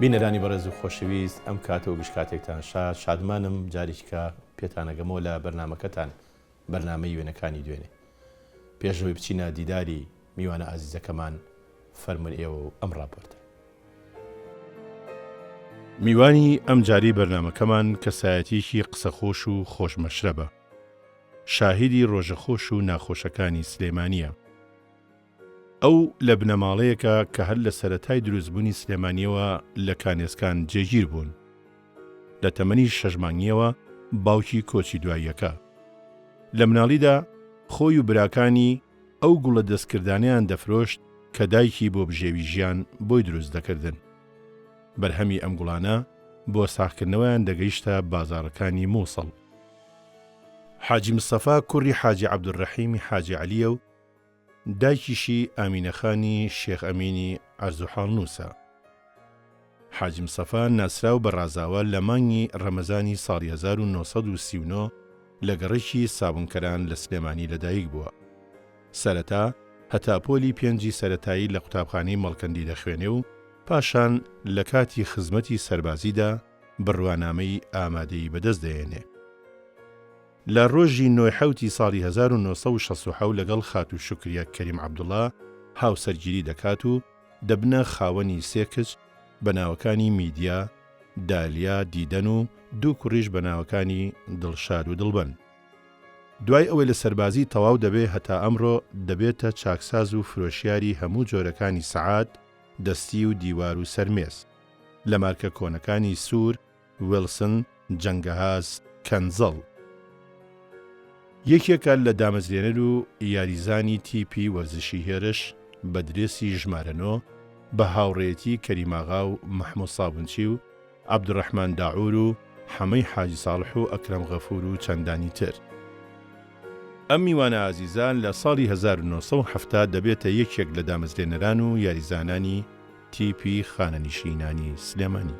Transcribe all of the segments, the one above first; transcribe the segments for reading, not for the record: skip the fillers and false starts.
بینەرانی بەڕێز و خۆشەویست ئەم کاتە و گشتکاتێکتان شادمانم جاریکە پێتانەگەمەوە لە بەرنامەکەتان بەرنامەی وێنەکانی دوێنێ. پێشەوەی بچینە دیداری میوانە ئازیزەکەمان فەرمون ئێوە و ئەم ڕاپۆرتە. میوانی ئەم جاری بەرنامەکەمان کەسایەتیەکی قسەخۆش و خۆشمەشرەبە. شاهیدی ڕۆژەخۆش و ناخۆشەکانی سلێمانیە. ئەو لە بنەماڵەیەکە کە هەر لە سەرەتای دروستبوونی سلێمانیەوە لە کانێسکان جێگیر بوون. لە تەمەنی 6 مانگیەوە باوکی کۆچی دواییەکە. لە مناڵیدا خۆی و براکانی ئەو گوڵە دەستکردانیان دەفرۆشت کە دایکی بۆ بژێوی ژیان بۆی دروست دەکردن. بەرهەمی ئەم گوڵانە بۆ ساختکردنەوەیان دەگەیشتە بازاڕەکانی مووسڵ. حاجی مستەفا کوڕی حاجی عەبدوڕەحیمی حاجی عەلیە و دایکیشی ئامینەخانی شێخ ئەمینی عەرزوحاڵنووسە. حاجی مستەفا ناسراو بە ڕازاوە لە مانگی ڕەمەزانی ساڵی 1939 لە گەڕێکی سابوونکەران لە سلێمانی لەدایک بووە. سەرەتا هەتا پۆلی 5 سەرەتایی لە قوتابخانەی مەڵکەندی دەخوێنێ و پاشان لە کاتی خزمەتی سەربازیدا بڕوانامەی ئامادەی بەدەست دەێنێ. لە ڕۆژی 9 ساڵی 1960 لەگەڵ خات و شکریە کەریم عەبدوڵڵا هاوسەرگیری دەکات و دەبنە خاوەنی 3 کچ بە ناوەکانی میدیا، دالیا، دیدەن و 2 کوڕیش بە ناوەکانی دڵشاد و دڵبەن. دوای ئەوەی لە سەربازی تەواو دەبێ هەتا ئەمڕۆ دەبێتە چاکساز و فرۆشیاری هەموو جۆرەکانی سەعات، دەستی و دیوار و سەرمێز لە مارکە کۆنەکانی سوور، ویلسن، جەنگەهاز، کەنزەڵ. یەکێکە لە دامەزرێنەر و یاریزانی تیپی وەرزشی هێرش بە درێسی ژمارەنۆ بە هاوڕێتی کەریماغا و مەحموود سابونچی و عەبدوڕەحمان داعور و حەمەی حاجی ساڵح و ئەکرەم غەفور و چەندانی تر. ئەم میوانە ئازیزان لە ساڵی 1970 دەبێتە یەکێک لە دامەزرێنەران و یاریزانانی تیپی خانەنشینانی سلێمانی.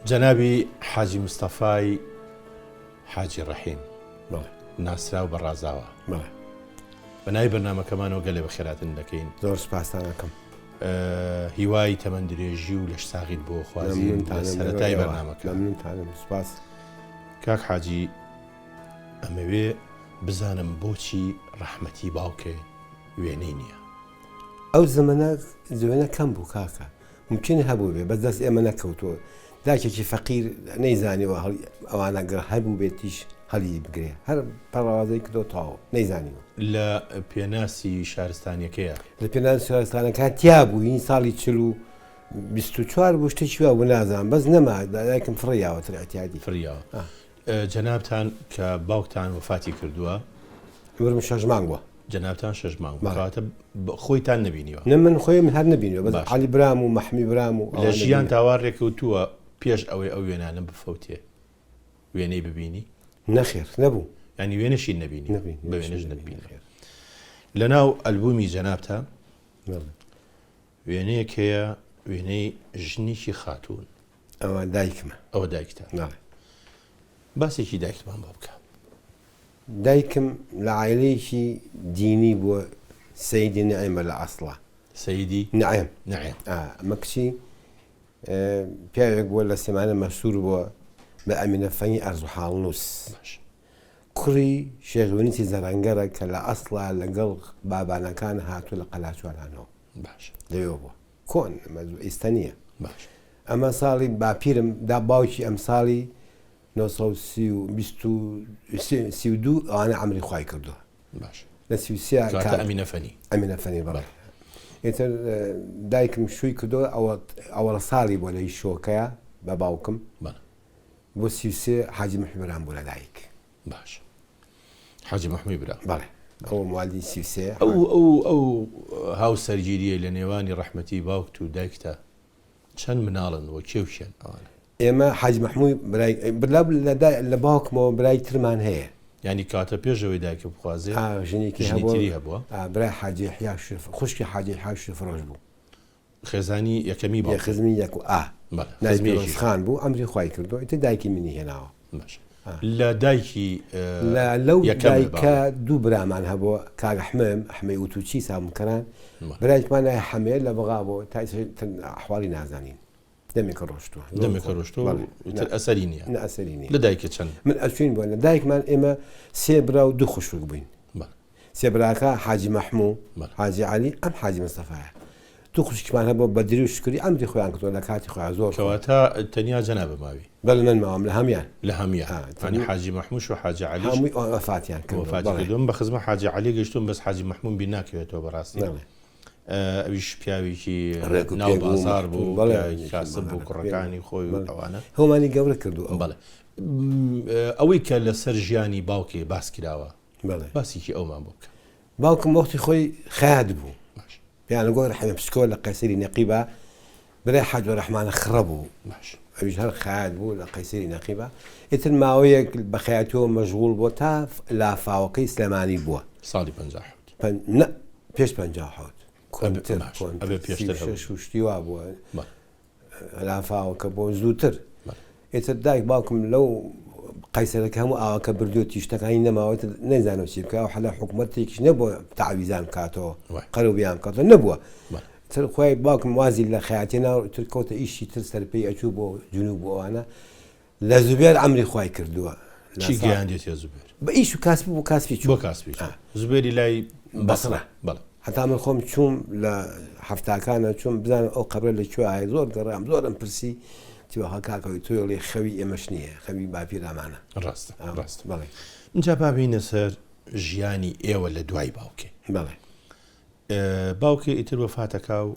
جەنابی حاجی مستەفای حاجی ڕەحیم ناسراو بە ڕازاوە. بەناوی بەرنامەکەمانەوە گەلێ بەخێراتن دەکەین. زۆر سوپاسدانەکەم. هیوای تەمەن درێژی و لەش ساغیت بۆ خوازیین لە سەرەتای بەرنامەکە. سوپاس. کاک حاجی ئەمەوێ بزانم بۆچی ڕەحمەتی باوکێ وێنەی نییە. ئەو زەمانە وێنە کەم بوو کاکە. ممکن هەبوو بێ بەس دەست ئێمە نەکەوتووە. داکێکی فەقیر نەیزانیوە ئەوانە گەڕ هەبوو بێتیش هەڵی بگرێ. هەر پەڕەوازەی کردو تاوە نەیزانیوە. لە پێناسی شارستانیەکەیە لە پێناسی شارستانەکە تیا بوو هین ساڵی 24 بوو شتێکی وا بوو نازانم بەس نەما دایکم فڕیاوەتر ئەتیادی فریاوە. جەنابتان کە باوکتان وفاتی کردووە وەرم 6 مانگ بووە. جەنابتان 6 مانگ کاتە خۆیتان نەبینیوە. نە من خۆیم هەر نەبینیوە بەس عەلی برام و مەحمی برام و لە ژیان تاوارڕێکەوتووە پێش ئەوەی ئەو وێنانە بفەوتێ وێنەی ببینی؟ نەخێر نەبوو. ینی وێنەشی نەبینی بە وێنەش نەبینی. لەناو ئەلبومی جەنابتە وێنەیەک هەیە وێنەی ژنێکی خاتوون. ئەوە دایکمە. ئەوە دایکتە؟ باسێکی دایکتمان بۆ بکە. دایکم لە عایلەیەکی دینی بووە سەیدی نەعیمە لە ئەسڵە. سەیدی نەعیم. ئەمە کچی پیاوێک بووە لە سلێمانە مەشهوور بووە بە ئەمینەفەنی ئەرزوحاڵنووس. کوڕی شێخ زەرەنگەرە کە لە ئەسڵا لەگەڵ بابانەکان هاتووە لە قەلاچوارانەوە. لەوێ بووە کۆن ئێستا نییە. ئەمە ساڵی باپیرم دا باوکی ئەم ساڵی 1932 ئەوانە عەمری خوای کردووە. لە 33 ئەمینەفەنی بەڵێ. ئێتر دایکم شووی کردووە ئەوەڵە ساڵی بۆ لەی شۆکەیە بە باوکم بۆ 33 حاجی محمی برام بوو لە دایک. باش حاجی محمی برا بەڵێ ئەوە موالی 33 ئەو هاوسەرگیریە لە نێوانی ڕەحمەتی باوکت و دایکتە چەند مناڵن وە کێوشێن ئەوانە؟ ئێمە حاجی محموود لە باوکمەوە برای ترمان هەیە. ینی کاتە پێشەوەی دایکە بخوازێ ژنێکی هەبووە برای حاجی حیا خوشکی حاجی حاش فرۆش بوو. خێزانی یەکەمی بۆ خزمی یەک و نازمی خان بوو ئەمری خوای کردو ئیتر دایکی منی هێناوە. لە دایکی لەو دایکە دوو برامان هەبووە کاگە ئەحمەی وتوچی سامکەران برایکمانای حەمێ لە بەغا بۆ تا ئەحواڵی نازانین دەمێکە ڕۆشتووە ئەسەری نییە ئەسەری نیە لە دایکە چەند من ئەچوین بووە لە دایکمان ئێمە سێ برا و دوو خوشک بووین سێبراکە حاجی مەحموو حاجی علی ئەم حاجی مستەفایە دوو خوشکمان هەبوو بە دری و شکری ئەمری خۆیان کردووە لە کاتی خۆیان زۆر کەواتە تەنیا جەنابە ماوی بەڵێ من ماوام لە هەمیان لە هەمیان حاجی مەحموش و حاجی علی هەمووی وەفاتیان کردووە بە خزمە حاجی علی گەشتوم بەس حاجی مەحموم بیر ناکەوێتەوە بەڕاستی ئەویش پیاوێکی ناو بازار بوو کاسب بوو کوڕەکانی خۆی و ئەوانە هەمانی گەورە کردو بەڵێ ئەوەی کە لەسەر ژیانی باوکێ باس کراوە باسیکی ئەومان بوو بکە باوکم وەختی خۆی خەیات بوو پیانە گۆ ڕەحمە پسکۆ لە قەیسەری نەقیبە برای حاج ڕەحمانە خڕە بوو ئەویش هەر خەیات بوو لە قەیسەری نەقیبە ئیتر ماوەیەک بە خەیاتیەوە مەشغوڵ بووە تا لافاوەکەی سلێمانی بووە ساڵی پێش 57 شتی وا بووە لافاوەکە بۆ زووتر ئێتر دایک باوکم لەو قەیسەرەکە هەموو ئاوەکە بردووە تیشتەکانی نەماوەتە نەیزانەوە چی بکە و حەلا حکوومەتێکیش نەبووە تعویزان کاتەوە قەرەوبیان کاتەوە نەبووە تر خۆی باوکم وازی لە خەیاتێ ناو تر کەوتە ئیشی تر سەرپەی ئەچوو بۆ جنوب بۆ ئەوانە لە زوبێر ئەمری خوای کردووە چی گەیاندێتە زوبێر بە ئیش و کاسبی بۆ کاسبی بۆ کاسبی زوبێری لای بەسڕە بەڵێ هەتا من خۆم چووم لە هەفتاکانە چوم بزانم ئەو قەبرە لەکوێ ئایا زۆر گەڕام زۆرم پرسی تیوەها کاکەوی تۆڵی خەوی ئێمەش نییە خەوی باپیرامانە ڕاست بەڵێ اینجا بابینە سەر ژیانی ئێوە لە دوای باوکێ بەڵێ باوکێ ئیتر وەفاتەکە و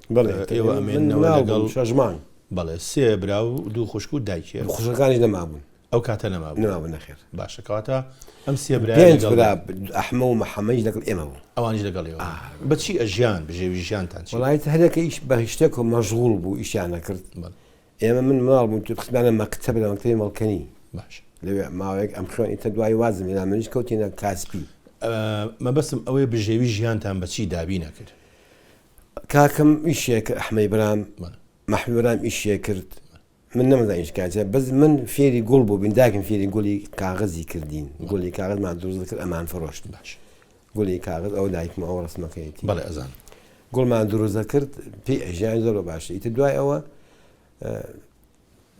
ئێوە ئەمێنەوە لەگەڵ شەژمان بەڵێ سێ برا و دوو خوشک و دایکێ خوشەکانیش نەمابوون ئەو کاتە نەمابوون نەخێر باشە کەواتە ئەم سێ برا ئەحمە و مەحەمەدیش لەگەڵ ئێمە بوو ئەوانیش لەگەڵ ئێوە بەچی ئەژیان بژێوی ژیانتان وڵایەت هەرێکە ئیش بە هیچ و مەشغوڵ بوو ئیشیان نەکرد ئێمە من ماڵ بووم تو قسمانە مەکتەب لە مەکتەبی مەڵکەنی باش لەوێ ماوەیەک ئەم خوێن ئیتر دوای وازم هێنا منیش کەوتینە کاسپی مەبەستم ئەوەی بژێوی ژیانتان بەچی دابی نەکرد کاکەم ئیشێک ئەحمەی برام مەحموود برام ئیشێ کرد من نەمەزانیش کاتێ بەس من فێری گوڵ بوو بین داکەم فێری گوڵی کاغەزی کردین گوڵی کاغەزمان دروست کرد ئەمان فڕۆشت باش گوڵی کاغەز ئەو دایکم ئەو ڕسمەکەیەتی بەڵێ ئەزان گوڵمان دروست کرد پێی ئەژیان زۆر باشە ئیتر دوای ئەوە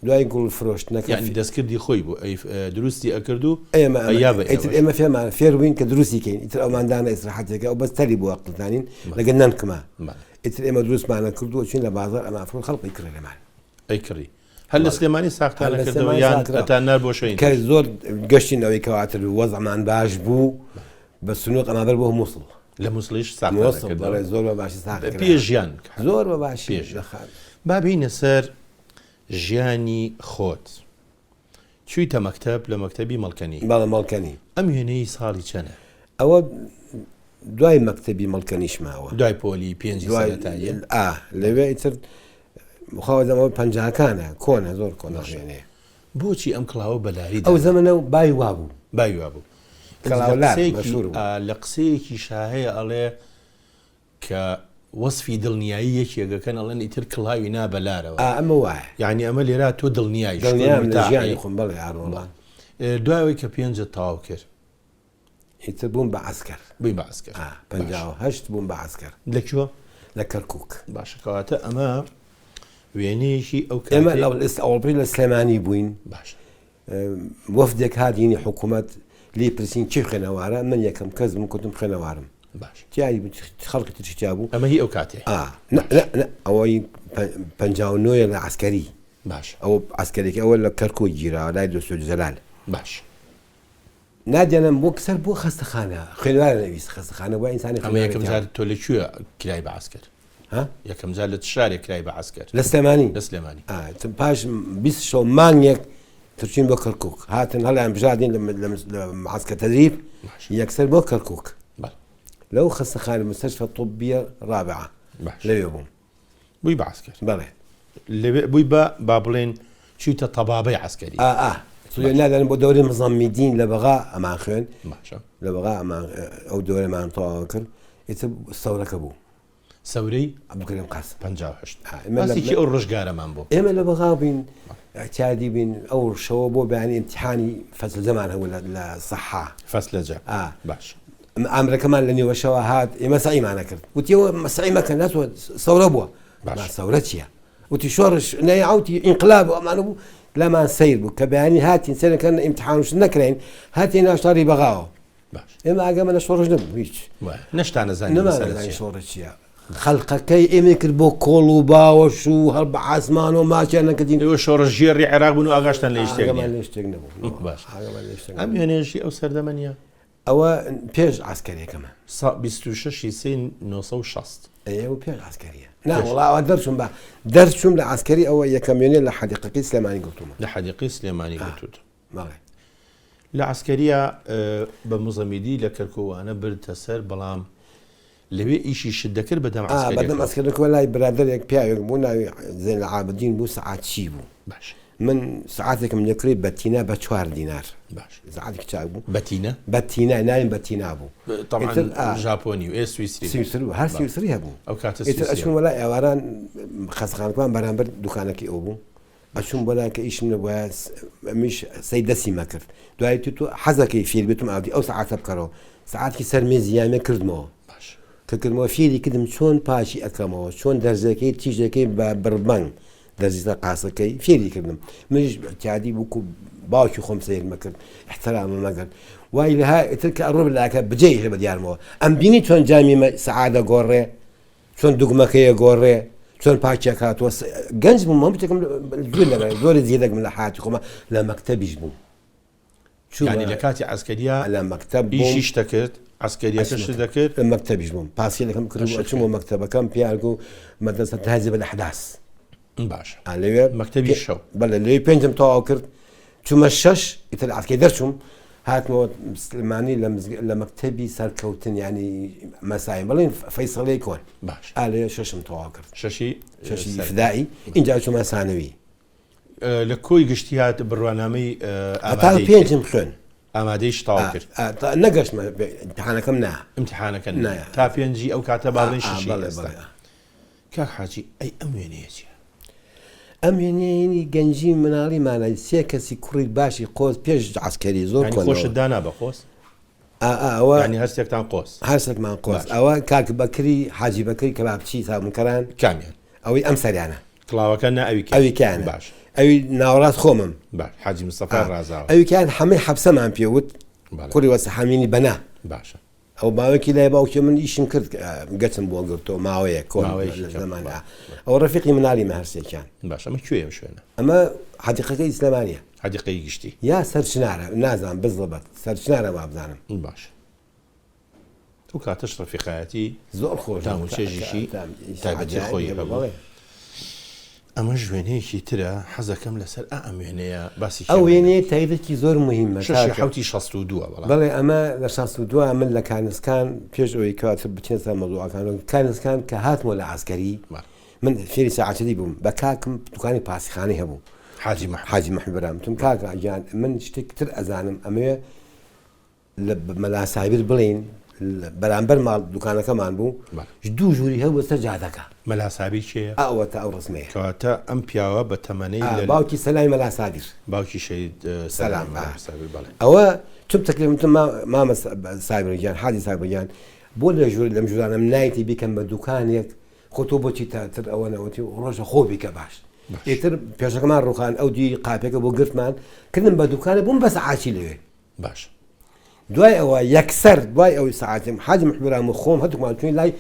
دوای گوڵ فرۆشت نەکردی دەستکردی خۆی بوو دروستی ئەکرد و ئێمە فێمان فێر بووین کە دروستی کەین ئیتر ئەوماندانە ئیسراحەتێکە ئەو بەس تەری بووە قڵتانین لەگەن نانکما ئیتر ئێمە دروستمانە کردووە چین لە بازار ئەمە فڕۆ خەڵقی کرد لەمان ئەیکڕی هەر لە سلێمانی ساختانە کردەوە یان ئەتان نار بۆ شوێن کە زۆر گەشتین ئەوەی کەواتر وەزعمان باش بوو بە سنووق ئەمابەر بۆ مووسڵ لە مووسڵیش زۆر بە باشی پێ ژیان زۆر بە باشی بابینە سەر ژیانی خۆت چوویتە مەکتەب لە مەکتەبی مەڵکەنی باڵە مەڵکەنی ئەم وێنەی ساڵی چەنە ئەوە دوای مەکتەبی مەڵکەنیش ماوە دوای پۆلی پێنج لەوێ ئیتر خاوەدەمەوە پەنجاکانە کۆنە زۆر کۆنەژێنێ بۆچی ئەم کڵاوە بەلاری ئەو زەمەنە و بای وابوو بای وابوو لە قسەیەکی شاهەیە ئەڵێ کە وەصفی دڵنیایی یەکێگەکەن ئەڵێن ئیتر کڵاوی نابەلارەوە ئەمە وایە یعنی ئەمە لێرا تۆ دڵنیایی ژیانی خۆم بەڵێ ئاڕۆڵان دوایەوەی کە پێنجە تاو کرد ئیتر بووم بە عەسکەر بووی بە عەسکەر 58 بووم بە عەسکەر لەکوێ لە کەرکووک باشە کەواتە ئەمە وێنەیەکی ئەو ئێمە ئەوڵپی لە سلێمانی بووین باش وەفدێک هاتینی حکوومەت لی پرسین چی خوێنەوارە من یەکەم کەس بم کوتم خوێنەوارم باش تیایی خەڵکی تریا بوو ئەمە هی ئەو کاتێ ئەوەی 59 لە عسکەری باش ئەو عسکەرێکی ئەوە لە کەرکۆ گیرا لای دۆسۆ جەلال باش نادیانم بۆ کەسەر بۆ خەستەخانە خوێنوارە نەویست خەستەخانە بۆ ئینسانی ئەمە یەکەم جار تۆ لەکوێ کرای بە عسکەر یەکەم جار لە شارێک کرای بە عسکەر لە سلێمانی لە سلێمانی پاش 20 شەو مانگێک ترچین بۆ کەرکووک هاتن هەڵیان بژادین لە عسکە تەدریب یەکسەر بۆ کەرکووک لەو خەستەخانە مستەشفە طبیە رابعە لەوێ بووم بووی بە عسکەر بەڵێ بووی بە با بڵێن چوویتە تەبابەی عسکەری نادانم بۆ دەوری مزەممیدین لە بەغا ئەمان خوێن لە بەغا ئەو دەورەمان تەواو کرد ئیتر سەورەکە بوو سەورەی ئەبوو کەریم قاسم 58 ئێمە باسێکی ئەو ڕژگارەمان بۆ ئێمە لە بەغاو بین اعتیادی بین ئەو شەوە بۆ بەیانی امتحانی فەزل زەمان هەبوو لە سەحا فەسلەجە باش ئامرەکەمان لە نیوەشەوە هات ئێمە سعیمانە کرد وتیەوە مەسعی مەکەن ناتوە سەورە بووە سەورە چییە وتی شۆڕش نەیعوتی ئینقلاب و ئەمانە بوو لەمان سیر بوو کە بەیانی هاتین سەرەکەن ئیمتحانش نەکرین هاتین ناشتاری بەغاوە ئێمە ئاگەمە لە شۆڕش نەبوو هیچ نەشتان نەزانین شۆڕە چییە خەڵقەکەی ئێمە کرد بۆ کۆڵ و باوەش و هەر بە عاسمان و ماچیان نەکردین ئێوە شۆڕە ژێڕی عێراق بوون و ئاگاشتان لە شتێک نەبوو باش ئەم وێنێژی ئەو سەردەمەنیە ئەوە پێش عسکەریەکەمە 26 سین 1960 ئەوە پێش عسکەریە ناوەڵاوە دەرچوم بە دەرچوم لە عسکەری ئەوە یەکەمێنێ لە حەدیقەکەی سلێمانی گوتومە لە حەدیقی سلێمانی گوتوت ماڵێ لە عسکەریە بە مزەمیدی لە کەرکۆوانە بردتە سەر بەڵام لەوێ ئیشی شت دەکرد بەدەم ئەسکەرەوە لای برادێک پیاوێک بوو ناوی زێن لە عابدین بوو سەعات چی بوو باش من سعاتێکم لەکری بەتینە بە 4 دینار باش سعاتێک چاک بوو بەتینە ناویم بەتینا بوو طبعا ژاپۆنی و سویسری هەر سویسری هەبوو ئەو کاتە ئەچون وەلای ئێواران خەسخانەکان بەرامبەر دوکانەکەی ئەو بوو ئەچون بۆلای کە ئیشم نەبووە میش سەی دەستی مەکرد دوای تو حەزەکەی فێر بێتم ئاودی ئەو سعاتە بکەڕەوە سعاتی سەرمێزی یامێ کردمەوە کردمەوە فێری کردم چۆن پاشی ئەەکەمەوە چۆن دەرزەکەی تیژەکەی بە بڕبنگ دەرزیتە قاسەکەی فێری کردم منش تیادی بووکو باوکی خۆم سیر مەکرد احترامە مەگەن وای لەها ئتر کە ئەڕۆ بەلاکە بجێ بە دیارمەوە ئەم بینی چۆن جامی سەعادە گۆڕێ چۆن دوگمەکەیە گۆڕێ چۆن پاچێک هاتووە گەنج بووم مەم بتێکم زۆری زیێدەکم لە حاتی خۆمە لە مەکتەبیش بووم ینی لە کاتی عسکەریە لە مەکتەب ئیشیش دەکرد عسکەریەکەش دەکرد مەکتەبیش بووم پاسیلەکەم کرد چمەوە مەکتەبەکەم پیاگو مەدرسە تازی بە لەحداس باش لەوێ مەکتەبی شەو بەڵێ لێ پێنجم تەواو کرد چوومە 6 ئیتر عسکەری دەرچووم هاتمەوە مسلمانی لە مەکتەبی سەرکەوتن ینی مەسای بڵێن فەیسەڵەی کۆن باش لێ شەشم تەواو کرد شەشی فدایی اینجا چوومە سانەوی لە کۆی گشتی هات بڕوانامەی تا پێنجم خوێن ئامادەیش تاوا کرد نەگەشتمە امتحانەکەم نا امتحانەکە تا پێنجی ئەو کاتە باڵێن شەشی کاک حاجی ئەی ئەم وێنەیە چیە ئەم وێنەیەنی گەنجی مناڵی مانای سێ کەسی کوڕی باشی قۆز پێش عسکەری زۆر خۆشت دانا بە قۆس ینی هەرسێکتان قۆس هەرسێکمان قۆس ئەوە کاک بەکری حاجی بەکری کە باپچی سابمکەران کامیان ئەوەی ئەم سەریانە کڵاوەکە نا ئەویکیان باش ئەوی ناوەڕاست خۆمم باش حاجی مستەفا ڕازاوە ئەویکیان هەمووی حەبسەمان پێوت کوڕی وەسەحامینی بەنا باشە ئەو باوەکی لای باوکی من ئیشم کرد گەچم بۆ گرتەوە ماوەیە زمانە ئەو ڕەفیقی مناڵی مە هەرسێکیان باش ئەمە کوێ شوێنە ئەمە حەدیقەکەی ئیسلامانیە حەدیقەی گشتی یا سەرچنارە نازانم بزڵبەت سەرچنارە وابزانم باش و کاتەش ڕەفیقایەتی زۆر خۆش تاموچێژیشی تایبەتی خۆی هەبوو ئەمە ژوێنەیەکی ترە حەزەکەم لەسەر ئەم وێنەیە باسی ئەو وێنەیە تایبەتی زۆر مهمە حوتی 62 بەڵێ ئەمە لە 62 من لە کانسکان پێش ئەوەی کاتر بچێنسە مەزوعەکان کانسکان کە هاتمەوە لە عسکەری من فێری سەعاتەدی بووم بە کاکم دوکانی پاسیخانەی هەبوو حاجی محبرام تم کاکە گیان من شتێک تر ئەزانم ئەمەیە لە مەلا سایبر بڵین بەرامبەر ماڵ دوکانەکەمان بوو دوو ژووری هەبوو سەر جادەکە مەلاسابی چێە ئەوە تا ئەو ڕسمەیە کەواتە ئەم پیاوە بە تەمەنەی باوکی سەلای مەلاسابیر باوکی شەید سەلام ئەوە چم تەکلیمتم مامە سایبرگیان حاجی سایبرگیان بۆ لە ژووری لەم ژوورانم نایەتی بیکەم بە دوکانێک خۆ تۆ بۆچی تاتر ئەوە نەوەتی ڕۆژە خۆ بیکە باش ئیتر پێشەکەمان ڕوخان ئەو دوی قاپێکە بۆ گرتمان کردم بە دوکانە بووم بە سەعاتی لەوێ باش دوای ئەوە یەکسەر دوای ئەوەی سەعاتم حاجی محبرام و خۆم هەتومان توی لای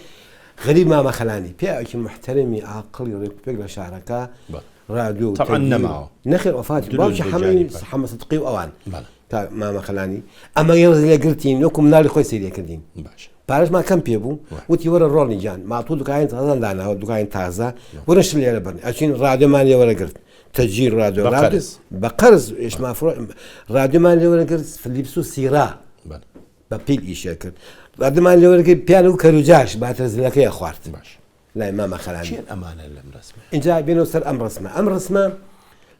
غەریب مامە خەلانی پیاوێکی محتەرمی عاقڵی ڕێکوپێک لە شارەکە ڕادیۆ طبعا نەماوە نەخێر وەفاتی باوکی حەمە سەدقی و ئەوان تا مامە خەلانی ئەمە یەڕز لێ گرتین وەکو مناڵی خۆی سەیرێ کردین باش پارەشمان کەم پێ بوو وتی وەرە ڕۆڵنی گیان ماتوو دوکانی تازە داناوە دوکانی تازە وەرە شل لێرە بن ئەچین ڕادیۆمان لێوەرە گرت تەجیر ڕادیۆ بە قەرز ئێشمافرۆ ڕادیۆمان لێوەرە گرت فلیپس و سیرا بە پیل ئیشە کرد ڕادمان لێوەرەکەی پیان و کەروجاش باتە زلەکەی خوارد باش لای مامە خەلانی ئەمانە لەم ڕسمە اینجا بێنەوە سەر ئەم ڕسمە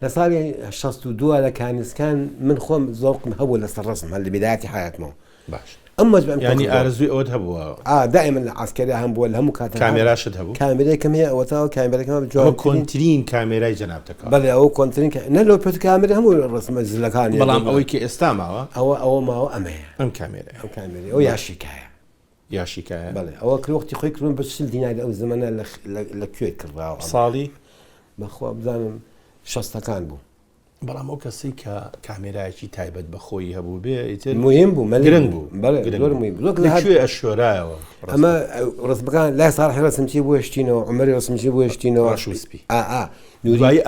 لە ساڵی 62 لە کانسکان من خۆم زۆقم هەبوو لەسەر ڕسم هەل لە بێدایەتی حیاتمەوە باش اما جمع يعني ارزوي اوت هبوا دائما عسكري هم بول هم كاتب كاميرا شد هبوا كاميرا كم هي اوتا كاميرا كم هو بجوان كونترين كاميرا جنابتك بله او كونترين نلو بيت كاميرا هم الرسم الزلكان بلام اوي كي استمع او ما هو ام كاميرا او يا شكايه يا شكايه بله او كل وقت يخوي كرون بس دينا او زمان لكويت كراو صالي بخوا بزانم شستا كان بو بەڵام ئەو کەسی کە کامێرایەکی تایبەت بەخۆی هەبوو بێ مهم بوو گرنگ بوو زۆر مهم لەکوێ ئەشۆرایەوە ئەمە ڕستبەکان لای ساڵحی ڕسمچی بۆ هێشتینەوە عمەری ڕسمچی بۆ هێشتینەوە ڕەشوسپی نوری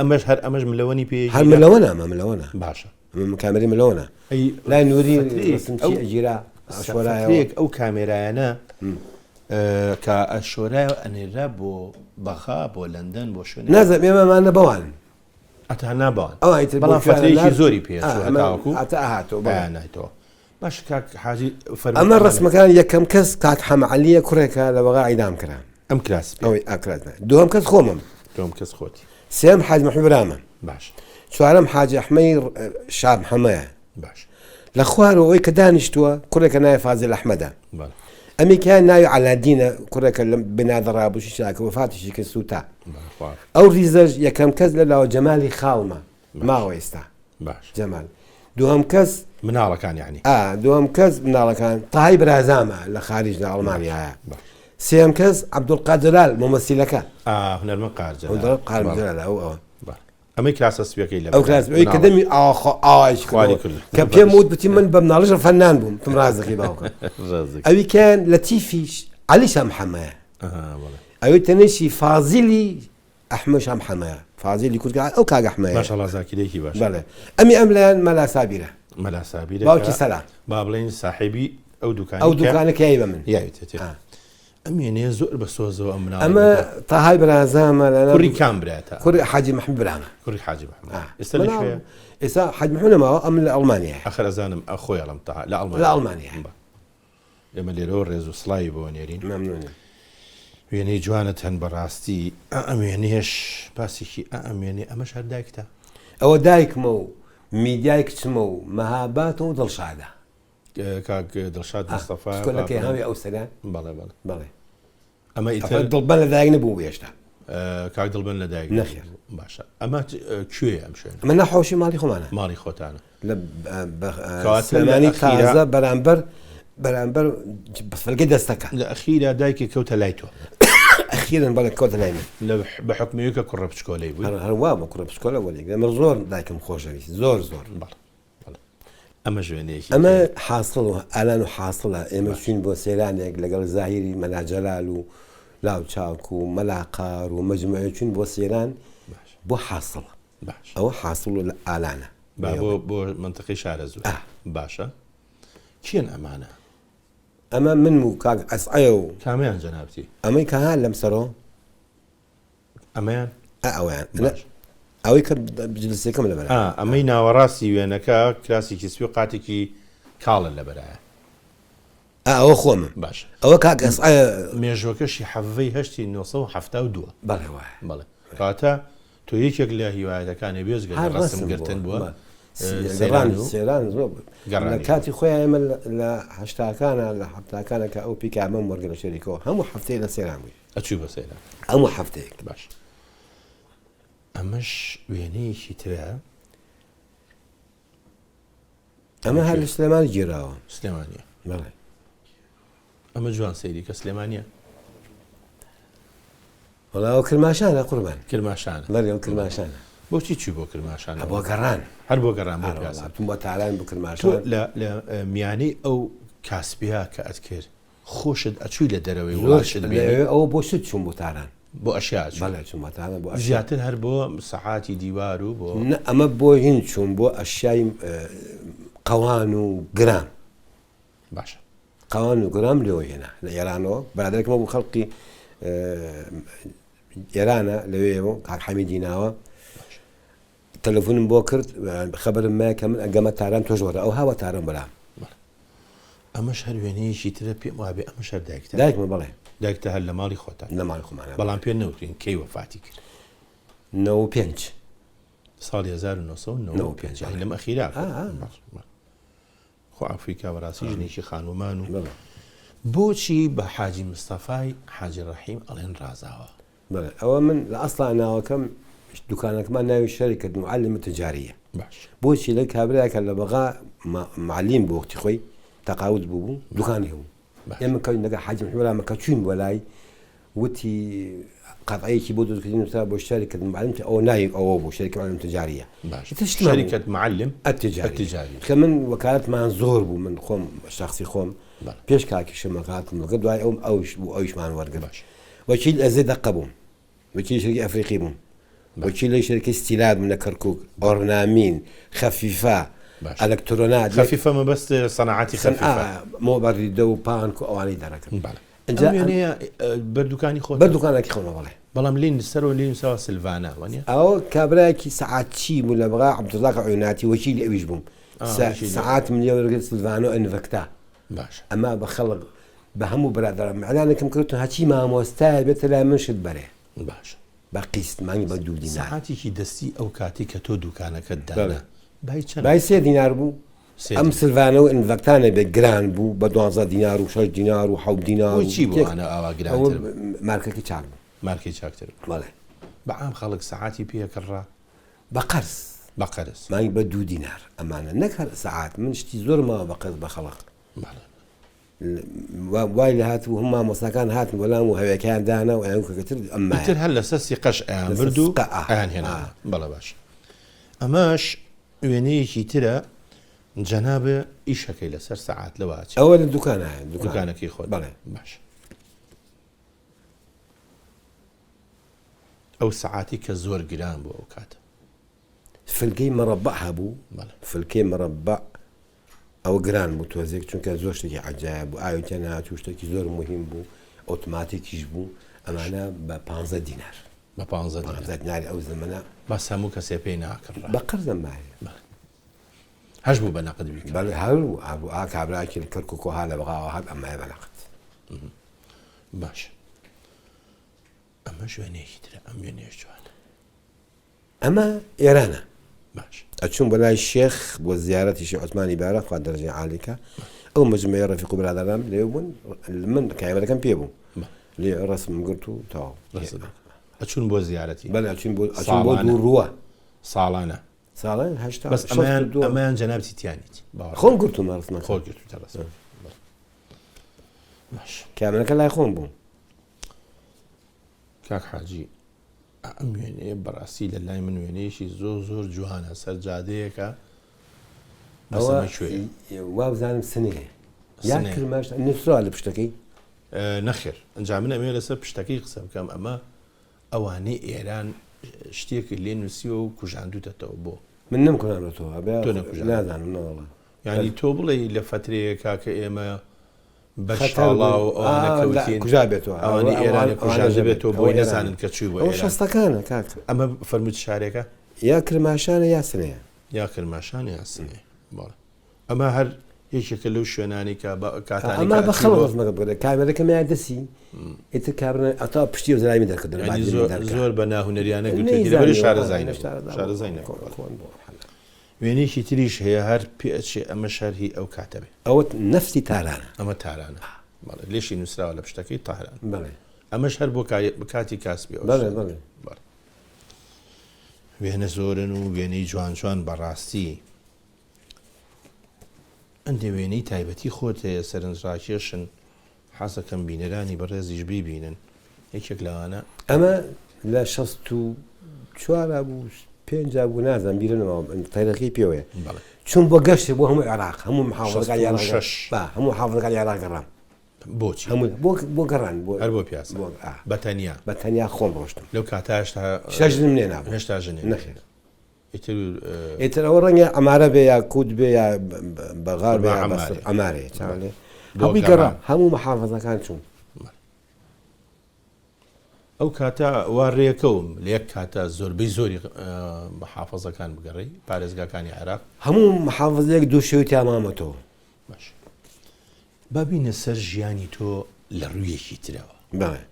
ئەمەش ملەوەنی پێ هەر ملەوەنە باشە کامێری ملەوەنە لای نوری ڕسمچی ئەگیرا ئەشۆرایەوە ئەو کامێرایانە کە ئەشۆرایەوە ئەنێرا بۆ بەخا بۆ لەندەن بۆ شوێن نازانم ئێمەمانە بەوان ئەتا نابان بەڵام فترەیەکی زۆری پێ نایتەوە باش کاک حاجی ئەمە ڕسمەکان یەکەم کەس کاک حەمەعەلیە کوڕێکە لە وەغا ئیدام کرا ئەم کراس ئەوەی ئاکراتە دووەم کەس خۆمم دوم کەس خۆتی سێم حاج محمود برامە باش چوارەم حاج ئەحمەی شاب حەمەیە باش لە خوارەوەی کە دانیشتووە کوڕێکە ناوی فازل ئەحمەدە بەڵێ ئەمیکیان ناوی عەلادینە کوڕێکە لە بنادەڕابووشی شاکە وەفاتیشی کرد سوتا ئەو ریزەش یەکەم کەس لەلاوە جەمالی خاڵمە ماوە ئێستا باش جەمال دووەم کەس مناڵەکان یعنی دووەم کەس مناڵەکان تاهای برازامە لە خارج لە ئەڵمانیایە سێم کەس عەبدولقادرال مۆمەسیلەکە هونەرمەند قارجلال ئەوە ئەمەی کراسە سوێکەی لە ئەو کراسەوەی کە دەمی ئاوایش کە پێم وت بتی من بە مناڵەژە فەنان بووم تم ڕازەقی باوکە ئەوی کەیان لەتیفی عەلی شام حەمەیە ئەوەی تەنێشی فازیلی ئەحمە شام حەمەیە فازیلی کورد ئەو کاک ئەحمەیە ماشەڵڵا زاکرێکی باش بەڵێ ئەمی ئەم لایەن مەلا سابیرە مەلا سابیرە باوکی سەلا با بڵێن ساحیبی ئەو دوکانەکە یای بە من یاوێتێ ئەمێنێ زۆر بە سۆزەوە ئەم مناڵە ئەمە تاهای برازامە کوڕی کام براتە کوڕی حاجی محمود برامە کوڕی حاجی محمود ئێستا لەکوێیە ئێستا حاج محمودەماوە ئەم لە ئەڵمانیایە ئەخر ئەزانم ئەخۆی ئەڵم تا لە ئەڵمانیا ئێمە لێرەوە ڕێز و سڵاوی بۆ نێرین مەمنونە وێنەی جوانت هەن بەڕاستی ئەمێنێش پاسێکی ئەمێنێ ئەمەش هەر دایکتە ئەوە دایکمە و میدیای کچمە و مەهاباتە و دڵشادە کاک دڵشاد مستەفا کۆلەکەی هاوی ئەو سەرە بەڵێ بەڵێ ئەمە ئیتر دڵبەن لە دایک نەبوو هێشتا کاک دڵبەن لە دایک نەخێر باشە ئەمە کوێ ئەم شوێن ئەمە نەحۆشی ماڵی خۆمانە ماڵی خۆتانە لە سلێمانی تازە بەرامبەر بەفەلگەی دەستەکە لە ئەخیرا دایکی کەوتە لای تۆ ئەخیرن بەڵێ کەوتە لای من بە حکمەوەی کە کوڕە بچکۆلەی بووی هەروە بە کوڕە بچکۆلە وەرێک ئەمە زۆر دایکم خۆشەویست زۆر ئەمە ژوێنەیەکی ئەمە حاصڵ و ئالان و حاصڵە ئێمە چین بۆ سەیرانێک لەگەڵ زاهیری مەلاجەلال و لاوچاک و مەلاقار و مەجموعە چین بۆ سەیران بۆ حاصڵە ئەوە حاصڵ و ئالانە بۆ منتقی شارەزوو باشە چیان ئەمانە ئەمە من و کاک ئەسعەیە و کامیان جەنابەتی ئەمەی کە هات لەم سەرۆ ئەمەیان ئەویان ئەوەی کە جلسەکەم لەبەر ئەمەی ناوەڕاستی وێنەکە کراسێکی سوێ قاتێکی کاڵن لەبەرایە ئەوە خۆمم باش ئەوە کاک ئەسعەیە مێژوەکەشی حەڤەی هەشتی 1972 بەڵێ بەڵێ کاتە تۆ یەکێک لە هیوایەتەکانی بێزگە ڕسمگرتن بووە سێران زۆر لە کاتی خۆیان ئێمە لە هەشتاکانە لە هەفتاکانە کە ئەو پیکامەم وەرگرە شەریکەوە هەموو هەفتەیە لە سێران بووی ئەچوو بە سێران هەموو هەفتەیەک باش ئەمەش وێنەیەکی ترە ئەمە هەر لە سلێمانی گێراوە سلێمانیە بەڵێ ئەمە جوان سەیری کە سلێمانیە وەڵاوە کرماشانە قوربان کرماشانە بەڵێ ئەو کرماشانە بۆچی چی بۆ کرماشانە بۆ گەڕان هەر بۆ گەڕان بۆ پیاسە بۆ تالان بۆ کرماشان لە میانەی ئەو کاسبیا کە ئەتکرد خۆشت ئەچووی لە دەرەوەی وڵاشت ئەوە بۆ شت چوون بۆ تاران بۆ ئەشیا بەڵێ چوون بۆ تاران بۆ زیاتر هەر بۆ سەحاتی دیوار و بۆ ئەمە بۆ هین چوون بۆ ئەشیای قەوان و گرام باشە قەوان و گرام لێەوە هێنا لە ئێرانەوە بەرادێکمە بۆ خەڵقی ئێرانە لەوێەوە کاک حەمیدی ناوە تەلەفۆنم بۆ کرد خەبەرم مایە کە من ئەگەمە تاران تۆش وەرە ئەو هاوە تاران بەرام ئەمەش هەر وێنەیەکی ترە پێم وابێ ئەمەش هەر دایکتە دایکمە بەڵێ دایکتە هەر لە ماڵی خۆتان لە ماڵی خۆمانە بەڵام پێ نەوترین کەی وەفاتی کرد 95 ساڵی 1995 لەم ئەخیرا خوافی کابراسی ژنێکی خانومان و بەڵێ بۆچی بە حاجی مستەفای حاجی ڕەحیم ئەڵێن ڕازاوە بەڵێ ئەوە من لە ئەسڵا ناوەکەم دوکانەکەمان ناوی شەریکەت معلم تجاریە باش بۆچی لە کابراکە لە بەغا معلم بۆ وەختی خۆی تەقاوت بوو دوکانی هەبوو ئێمە کەوین لەگە حاجی محمەد مەکە چوین بۆ لای وتی قەطعەیەکی بۆ دروستکردین وتا بۆ شەریکەت معلم ئەوە ناوی ئەوە بوو شەریکە معلم تجاریە باش شەریکەت معلم التجاری کە من وەکالەتمان زۆر بوو من خۆم شخصی خۆم پێش کاکیشم مەقاتم لەگە دوای ئەوش بوو ئەویشمان وەرگرت باش وەکیل ئەزێ دەقە بووم وەکیل شەرکی ئەفریقی بووم وەکیل شەرکی ستیلاد بووم لە کەرکووک ئۆرنامین خەفیفە ئەلەکترۆنات خەفیفە مەبەست سەنعاتی خەفیفە مۆبەڕیدە و پانک و ئەوانەی دەڕەکەن ئەنجا بەردووکانی خۆ بەردووکانێکی خۆمە بەڵێ بەڵام لین سەرەوە لین ساوە سلڤانە وانە ئەو کابراایکی سەعاتی بوو لە بەغا عەبدوڵڵا عویناتی وەکیلی ئەویش بووم سەعات من لێوەرگرت سلڤانۆ ئەنڤەکتا باش ئەمە بە خەڵک بە هەموو بەرادەرم مەعلانێکم کردتون هەچی مامۆستایە بێتە لای من شت بەرێ باش بە قیست مانگی بە 2 دینار سەعاتێکی دەستی ئەو کاتی کە تۆ دوکانەکەت دانا بای چەند بای 3 دینار بوو ئەم سلڤانە و ئەنڤەکتانە بێ گران بوو بە 12 دینار و 6 دینار و 7 دینار چی بوو ئەنە ئاوا گرانتر مارکەکی چاک بوو مارکی چاکتر بەڵێ بەعام خەڵک سەعاتی پێکڕا بە قەرز بە قەرز مانگی بە 2 دینار ئەمانە نەک سەعات من شتی زۆر ماوە بە قەرز بە خەڵق وای لە هاتبوو هەم مامۆستاکان هاتن وەلام و هەوێکیان دانا و ئەوکەتر ئەمتر هەر لەسەر سیقەش ئەیان برد و ئەیان هێنا بەڵە باش ئەمەش وێنەیەکی ترە جەنابە ئیشەکەی لەسەر سەعات لەوە ئەوە لە دوکانە دوکانەکەی خۆت بەڵێ باش ئەو سەعاتی کە زۆر گران بوو ئەو کاتە فلکەی مەڕەبع هەبوو فلکەی مەڕەبع ئەوە گران بوو تۆزێک چونکە زۆر شتێکی عەجایب بوو ئاوێتیان هاتوو شتێکی زۆر مهم بوو ئۆتۆماتیکیش بوو ئەمانە بە 15 دینار بە 15 دیناری ئەو زەمەنە بەس هەموو کەسێ پێی ناکڕا بە قەرزم مایە هەش بوو بە نەقد بیکە بەڵێ هەرو ئابوو ئا کابراکی لە کەرکووک و ها لە بەغاوە هات ئەمایە بە نەقد باش ئەمە شوێنێکی ترە ئەم وێنێش جوانە ئەمە ئێرانە باش ئەچوون بە لای شێخ بۆ زیارەتیشی عوتمانی بارە خوا دەرەجەی عالیکە ئەو مجموعەی ڕەفیق و برادەرام لێو بوون من کامێرەکەم پێ بوو لێ ڕسمم گرت و تەواو ئەچوون بۆ زیارەتی بەڵێ ئەچوون بۆ دوو ڕووە ساڵانە ساڵان هەشتا بەس ئەمەیان جەنابەتی تیانیت خۆم گرتومە ڕسمە خۆ گرتوتە ڕسم باش کامێرەکە لای خۆم بوو کاک حاجی ئەم وێنەیە بەڕاستی لە لای من وێنەیەشی زۆر جوانە سەر جادەیەکە ئەوە وا بزانم سنەیە یا کرماش نووسرا لە پشتەکەی نەخێر ئەنجام من ئەمێ لەسەر پشتەکەی قسە بکەم ئەمە ئەوانەی ئێران شتێکی لێ نووسیوە و کوژاندوتەتەوە بۆ من نەمکۆنانەوە نازانم نەوەڵە ینی تۆ بڵێ لە فترەیەکا کە ئێمە بەشڵا و ئەوانە کوژا بێتەوە ئەوانی ئێرانی کوژاندە بێتەوە بۆی نەزانن کە چوی بۆ ئەو شەستەکانە کاک ئەمە فەرمووت شارێکە یا کرماشانە یا سنەیە یا کرماشان یا سنێ بەڵێ ئەمە هەر یەکێکە لەو شوێنانی کە کاتانی ئەمە بە خەڵ ڕزمەکە بگرێت کامێرەکەم یا دەسی ئیتر کابرا ئەتا پشتی و زرامی دەرکردن زۆر بە ناهونەریانە گوتێ شارەزای وێنێکی تریش هەیە هەر پێچێ ئەمە شەرهی ئەو کاتە بێ ئەوە نەفسی تارانە ئەمە تارانە لێشی نووسراوە لە پشتەکەی تاران بڵێ ئەمەش هەر بۆ کاتی کاسبی بڵێ بڵێ وێنە زۆرن و وێنەی جوان بەڕاستی ئەندێ وێنەی تایبەتی خۆت هەیە سەرنجڕاکێشن حەزەکەم بینەرانی بەڕێزیش بیبینن یەکێک لەوانە ئەمە لە 64 بوو 5 بوو نازان بیرنەوە تایرەکەی پێوەیە چون بۆ گەشت بۆ هەموو عێراق هەموو هەموو حافظەکانی عێراق گەڕام بۆچی بۆ گەڕان هەر بۆ پیاس بەتەنیا خۆم ڕۆشتم لەو کاتاشتا شەژنم لێ نابوو هێشتا ژنێ نەخێر ئیتر ئەوە ڕەنگە ئەمارە بێ یا کووت بێ یا بەغار بێ ئەمارێ هەمووی گەڕام هەموو محافظەکان چوون ئەو کاتە وا ڕێکەوم لە یەک کاتە زۆربەی زۆری محافظەکان بگەڕی پارێزگاکانی عێراق هەموو محافظەیەک دوو شێوی تامامەتەوە باش بابینە سەر ژیانی تۆ لە ڕوویەکی ترەوە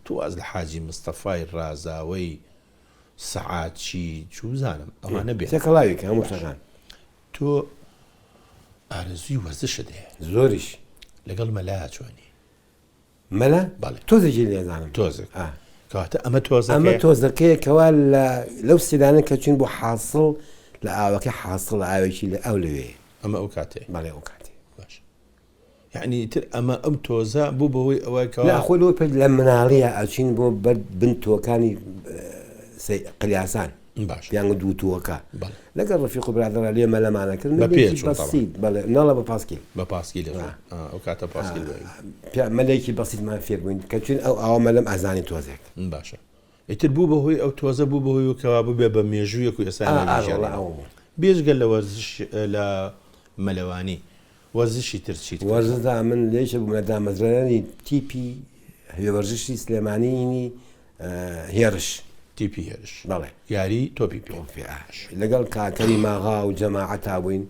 تو ئەز لە حاجی مستەفای ڕازاوەی سەعاتی چوزانم ئەوانە بێت تێکەڵاویکە هەموو شتەکان تۆ ئارزوی وەرزشت هەیە زۆریش لەگەڵ مەلا چۆنی مەلا بەڵێ تۆزێکی لێزانم تۆزێک ئا کەواتە ئەمە تۆزەکەی ئەمە تۆزەکەیەکەوە لەو سیدانە کە چین بۆ حاصڵ لە ئاوەکە حاصڵ ئاوێکی لە ئەو لەوێ ئەمە ئەو کاتێ بەڵێ ئەو کاتێ باش یعنی تر ئەمە ئەم تۆزە بوو بەهۆی ئەوەی لا کەوا خۆی لەوە لە مناڵیە ئەچین بۆ بەر بن تۆکانی قلیاسان باش یان دوو تۆکە بەڵێ لەگەڵ ڕەفیق و برادەرە لێ مەلەمانەکردن بە پێچوون بەسیت بەڵێ نەڵە بە پاسکیل بە پاسکی لە ئەو کاتە پاسکی مەلەیەکی بەسیتمان فێر بووین کە چون ئەو ئاوە مەلەم ئازانی تۆزێک باشە ئیتر بوو بەهۆی ئەو تۆزە بوو بەهۆی کەوا ببێ بە مێژوویەک و ئێستا بێژگەل لە وەرزش لە مەلەوانی وەرزشی ترچیت وەرزدا من لێشە بووم لە دامەزرانی تیپی هێوەرزشی سلێمانینی هێرش تیپی هێرش بەڵێ یاری تۆپی پێ لەگەڵ کاکەری ماغا و جەماعەتا بووین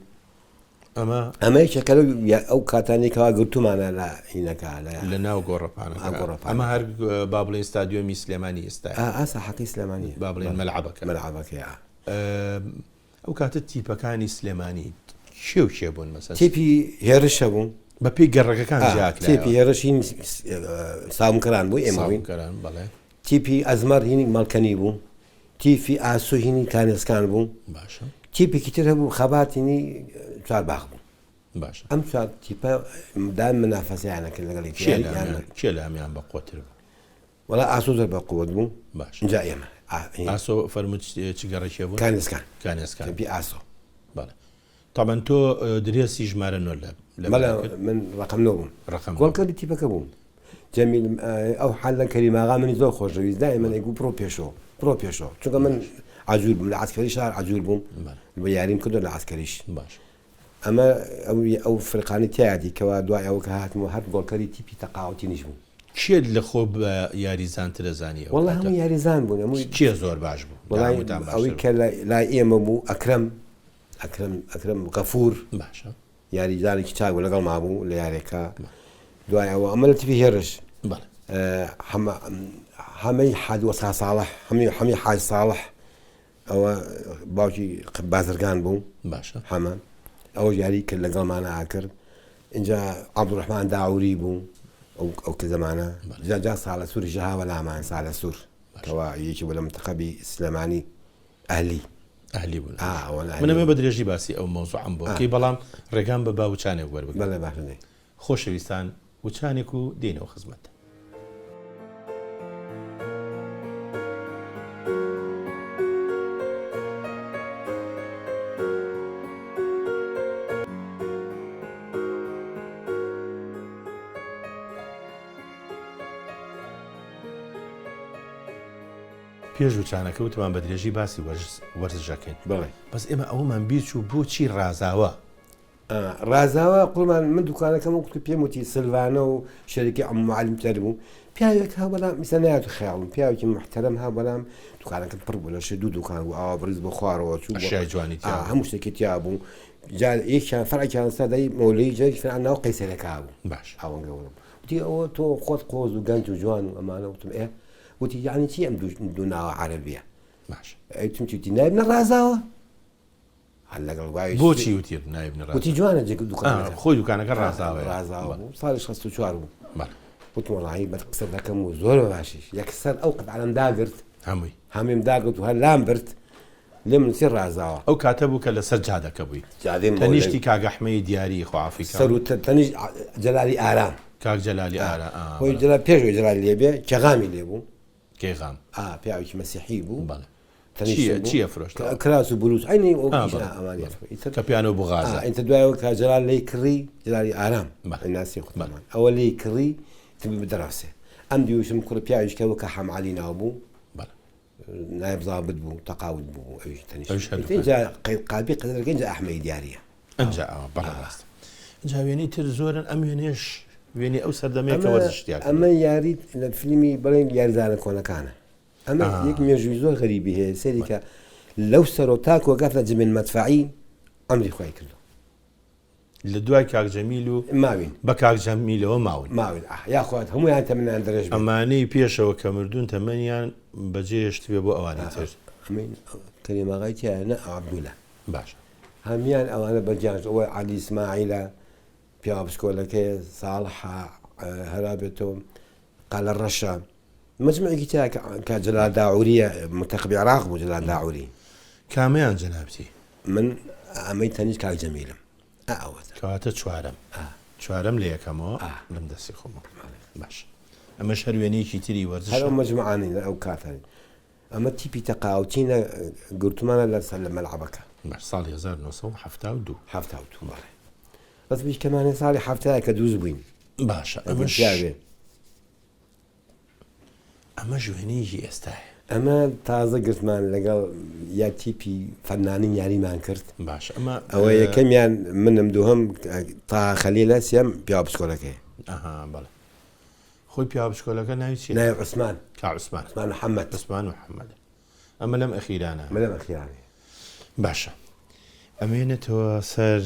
ئەمە یەکەکە ئەو کاتانێکەوە گرتومانە لە هینەکە لە ناو گۆڕەپانە ئەمە هەر با بڵێن ستادیۆمی سلێمانی ئێستا ئاسا حەقی سلێمانی با بڵێن مەلعەبەکە ئەو کاتە تیپەکانی سلێمانی شێو شێ بوون مەسەن تیپی هێرشە بوون بە پێی گەڕەکەکان زیاد تیپی هێرشین ساومکەران بوو ئێمە بووین بەڵێ تیپی ئەزمەر هینی مەڵکەنی بوو تیفی ئاسو هینی کانێسکان بوو باشە تیپێکی تر هەبوو خەباتینی چوارباغ بوو باشە ئەم چوار تیپە دام منافەسیانەکرد لەگەڵی کێ لە هەمیان بە قوتر بوو وەڵا ئاسو زۆر بە قووەت بوو باش اینجا ئێمە ئاسۆ فەرمووت چ گەڕێکێ بوو کانێسکان تیپی ئاسۆ بەڵێ تابەن تۆ درێسی ژمارە نۆ لە من ڕقم نۆ بووم گۆڵکەری تیپەکە بووم جەمیل ئەو حال لە کەریماغا منی زۆر خۆشەویست دائما ئەیگو پرۆ پێشۆ چونکە من عجول بووم لە عسکەری شار عجول بووم بە یاریم کردو لە عسکەریش باش ئەمە ئەو فرقانی تیادی کەوا دوای ئەوە کە هاتمەوە هەر گۆڵکەری تیپی تەقاوەتی نیش بوو کێت لە خۆ بە یاریزانترە زانیە وەڵا هەموو یاریزان بوون هەمووی کێ زۆر باش بوو ئەوەی کە لای ئێمە بوو ئەکرەم غەفور باشە یاریزانێکی چاک بوو لەگەڵ مابوو لە یارێکە دوای ئەوە ئەمە لە تیپی هێرش هەمەی حاج وەسا ساڵح هەمی حاج ساڵح ئەوە باوکی بازرگان بوو باشە هەمە ئەوە یاری کرد لەگەڵمانە ئاکرد اینجا عەبدوڕەحمان داوری بوو ئەو کە زەمانە جا ساڵە سووری ژەهاوە لامان ساڵە سوور کەوا یەکی بوو لە منتەخەبی سلێمانی ئەهلی بوون منەمە بە درێژی باسی ئەو مەوزوعم بۆ کەی بەڵام ڕێگام بە باوچانێک وەربگرن بەڵێ باشە خۆشەویستان وچانێک و دێنەوە خزمەت پێش وچانەکە وتمان بە درێژی باسی وەرزشەکەین بڵێ بەس ئێمە ئەومان بیرچوو بۆچی ڕازاوە ڕازاوە قوڵمان من دوکانەکەم وەکو پێم وتی سلڤانە و شەریکی ئەم معلمتەر بوو پیاوێک ها بەڵام میسە نایەت خەیاڵم پیاوێکی محتەرەم ها بەڵام دوکانەکە پڕ بوو لەشێ دوو دوکان بوو ئاوا بڕیز بۆ خوارەوە چوو ئەشیای جوانی هەموو شتێکی تیا بوو یەکیان فەرعێکیان سەدای مەولەی جەرێکی فەرعان ناو قەیسەرێکا بوو باش ئەوەنگەوەم وتی ئەوە تۆ خۆت قۆز و گەنج و جوان و ئەمانە وتم وتی یعنی چی ئەم دوو ناوە عەرەبیە باش ئەیتم چی نایب نەڕازاوە هەر لەگەڵ وای بۆچی وتی نایب نەڕازاوە وتی جوانە جێ دوکانەکە خۆی دوکانەکە ڕازاوە ساڵی 64 بوو وتم وەڵی بە قسە دەکەم و زۆر باشیش یەکسەر ئەو قەتعەم داگرت هەموویم داگرت و هەر لام برد لێ من چی ڕازاوە ئەو کاتە بوو کە لەسەر جادەکە بووی تەنیشتی کاگەحمەی دیاری خۆعافی سەر و تەنیش جەلالی ئارام کاک جەلالی ئارا خۆی جەلال پێشەوەی جەلالی لێبێ کێغامی لێ بوو کێغام پیاوێکی مەسیحی بوو بەڵێ چیە فرۆشت کراس و بلوز عینی کە پیانۆ بوغازە ئینتە دوایەوە کە جەلال لێی کڕی جەلالی ئارام ناسی خوتمان ئەوە لێی کڕی بدراسێ ئەم دیوشم کوڕ پیاویشکەوە کە حەمعالی ناو بوو نایب زابط بوو تەقاوت بوو ئەویش اینجا قالبی قەدەرەکە اینجا ئەحمەی دیارە ئەنجا بەڕاست اینجا وێنەی تر زۆرن ئەم وێنێش وێنی ئەو سەردەمەیەکە وەرزشتیاک ئەمە یاری لە فیلمی بڵێن یاریزانە کۆنەکانە ئەمە یەک مێژووی زۆر غەریبی هەیە سەری کە لەو سەرۆ تاکۆ گەفتە جمێن مەدفەعی ئەمری خۆی کردو لە دوای کاک جەمیل و ماوین بە کاک جەمیلەوە ماون یاخوات هەمویان تەمەنیان درێژ ئەمانەی پێشەوە کە مردوون تەمەنیان بەجێهێشت بێ بۆ ئەوانەی تر کەریماغای تیایە نە عەبدوولە باش هەمیان ئەوانە بەجیانش ئەوە عەلی ئیسماعیلە پیاوە پشکۆلەکەی ساڵحە هەرا بێتەوە قالە ڕەشە مجموعێکی تیا کە جەلال داعووریە منتەخبی عێراق بوو جەلال داعووری کامیان جەنابەتی من ئەمەی تەنیش کاک جەمیلم ئەوەتە کەواتە چوارەم لە یەکەمەوە لەم دەستی خۆمە باش ئەمە هەروێنەیەکی تری وەرزش هەرو مجموعانی ئەو کاتانی ئەمە تیپی تەقاوتینە گرتمانە لەسەر لە مەلعەبەکە باش ساڵی 1972 باڵێ بەس بیش کەمانێ ساڵی هەفتەیە کە دووز بووین باشە ئەمە ژوێنەیەکی ئێستاە ئەمە تازە گرتمان لەگەڵ یا تیپی فەنانین یاریمان کرد باش ئەمە ئەوە یەکەمیان منم دووهم تا خەلیلە سێم پیاوە پشکۆلەکەی بەڵێ خۆی پیاوە پشکۆلەکە ناوی چی ناوی عوسمان عوسمان محەممەد عوسمان و محەممەد ئەمە لەم ئەخیرانە لەم ئەخیرانی باشە ئەمێنێتەوە سەر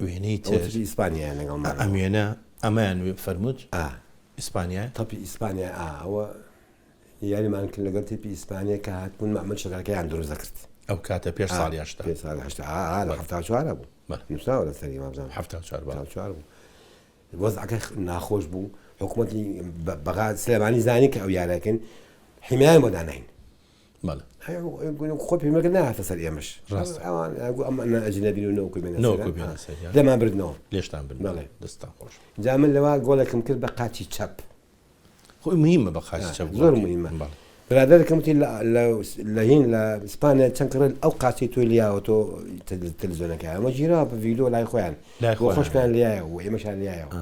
وێنەی تر ئیسپانیا لەگەڵمان ئەمێنە ئەمایان فەرمووت ئیسپانیا تەپی ئیسپانیا ئەوە یاریمان کرد لەگەڵ تیپی ئیسپانیا کە هاتبوون مەحمەد شەکەرەکەیان دروست دەکرد ئەو کاتە پێش ساڵی هەشتا لە هەفتا چوارە بوو نووسراوە لەسەری مامزان هەفتا چوار بوو وەزعەکە ناخۆش بوو حکوومەتی بەغا سلێمانی زانی کە ئەو یاریەکەن حیمایان بۆ داناین خۆ پێمەکە نهاتە سەر ئێمەش ئەوان ئەمە ئەجنەبین و نەوەکوی لەمان بردنەوە لێشتان بڵێ دەستان خۆش جا من لەوە گۆڵێکم کرد بە قاچی چەپ خۆی مهمە بە قاچی چەپ زۆر مهمە برادەرەکەم وتی لە هین لە ئیسپانیا چەند کڕن ئەو قاچی تۆی لیاوە تۆ تەلەڤیزیۆنەکە ئەمە گیراوە بە ڤیدیۆ لای خۆیان خۆشیان لایە و ئێمەشان لایەوە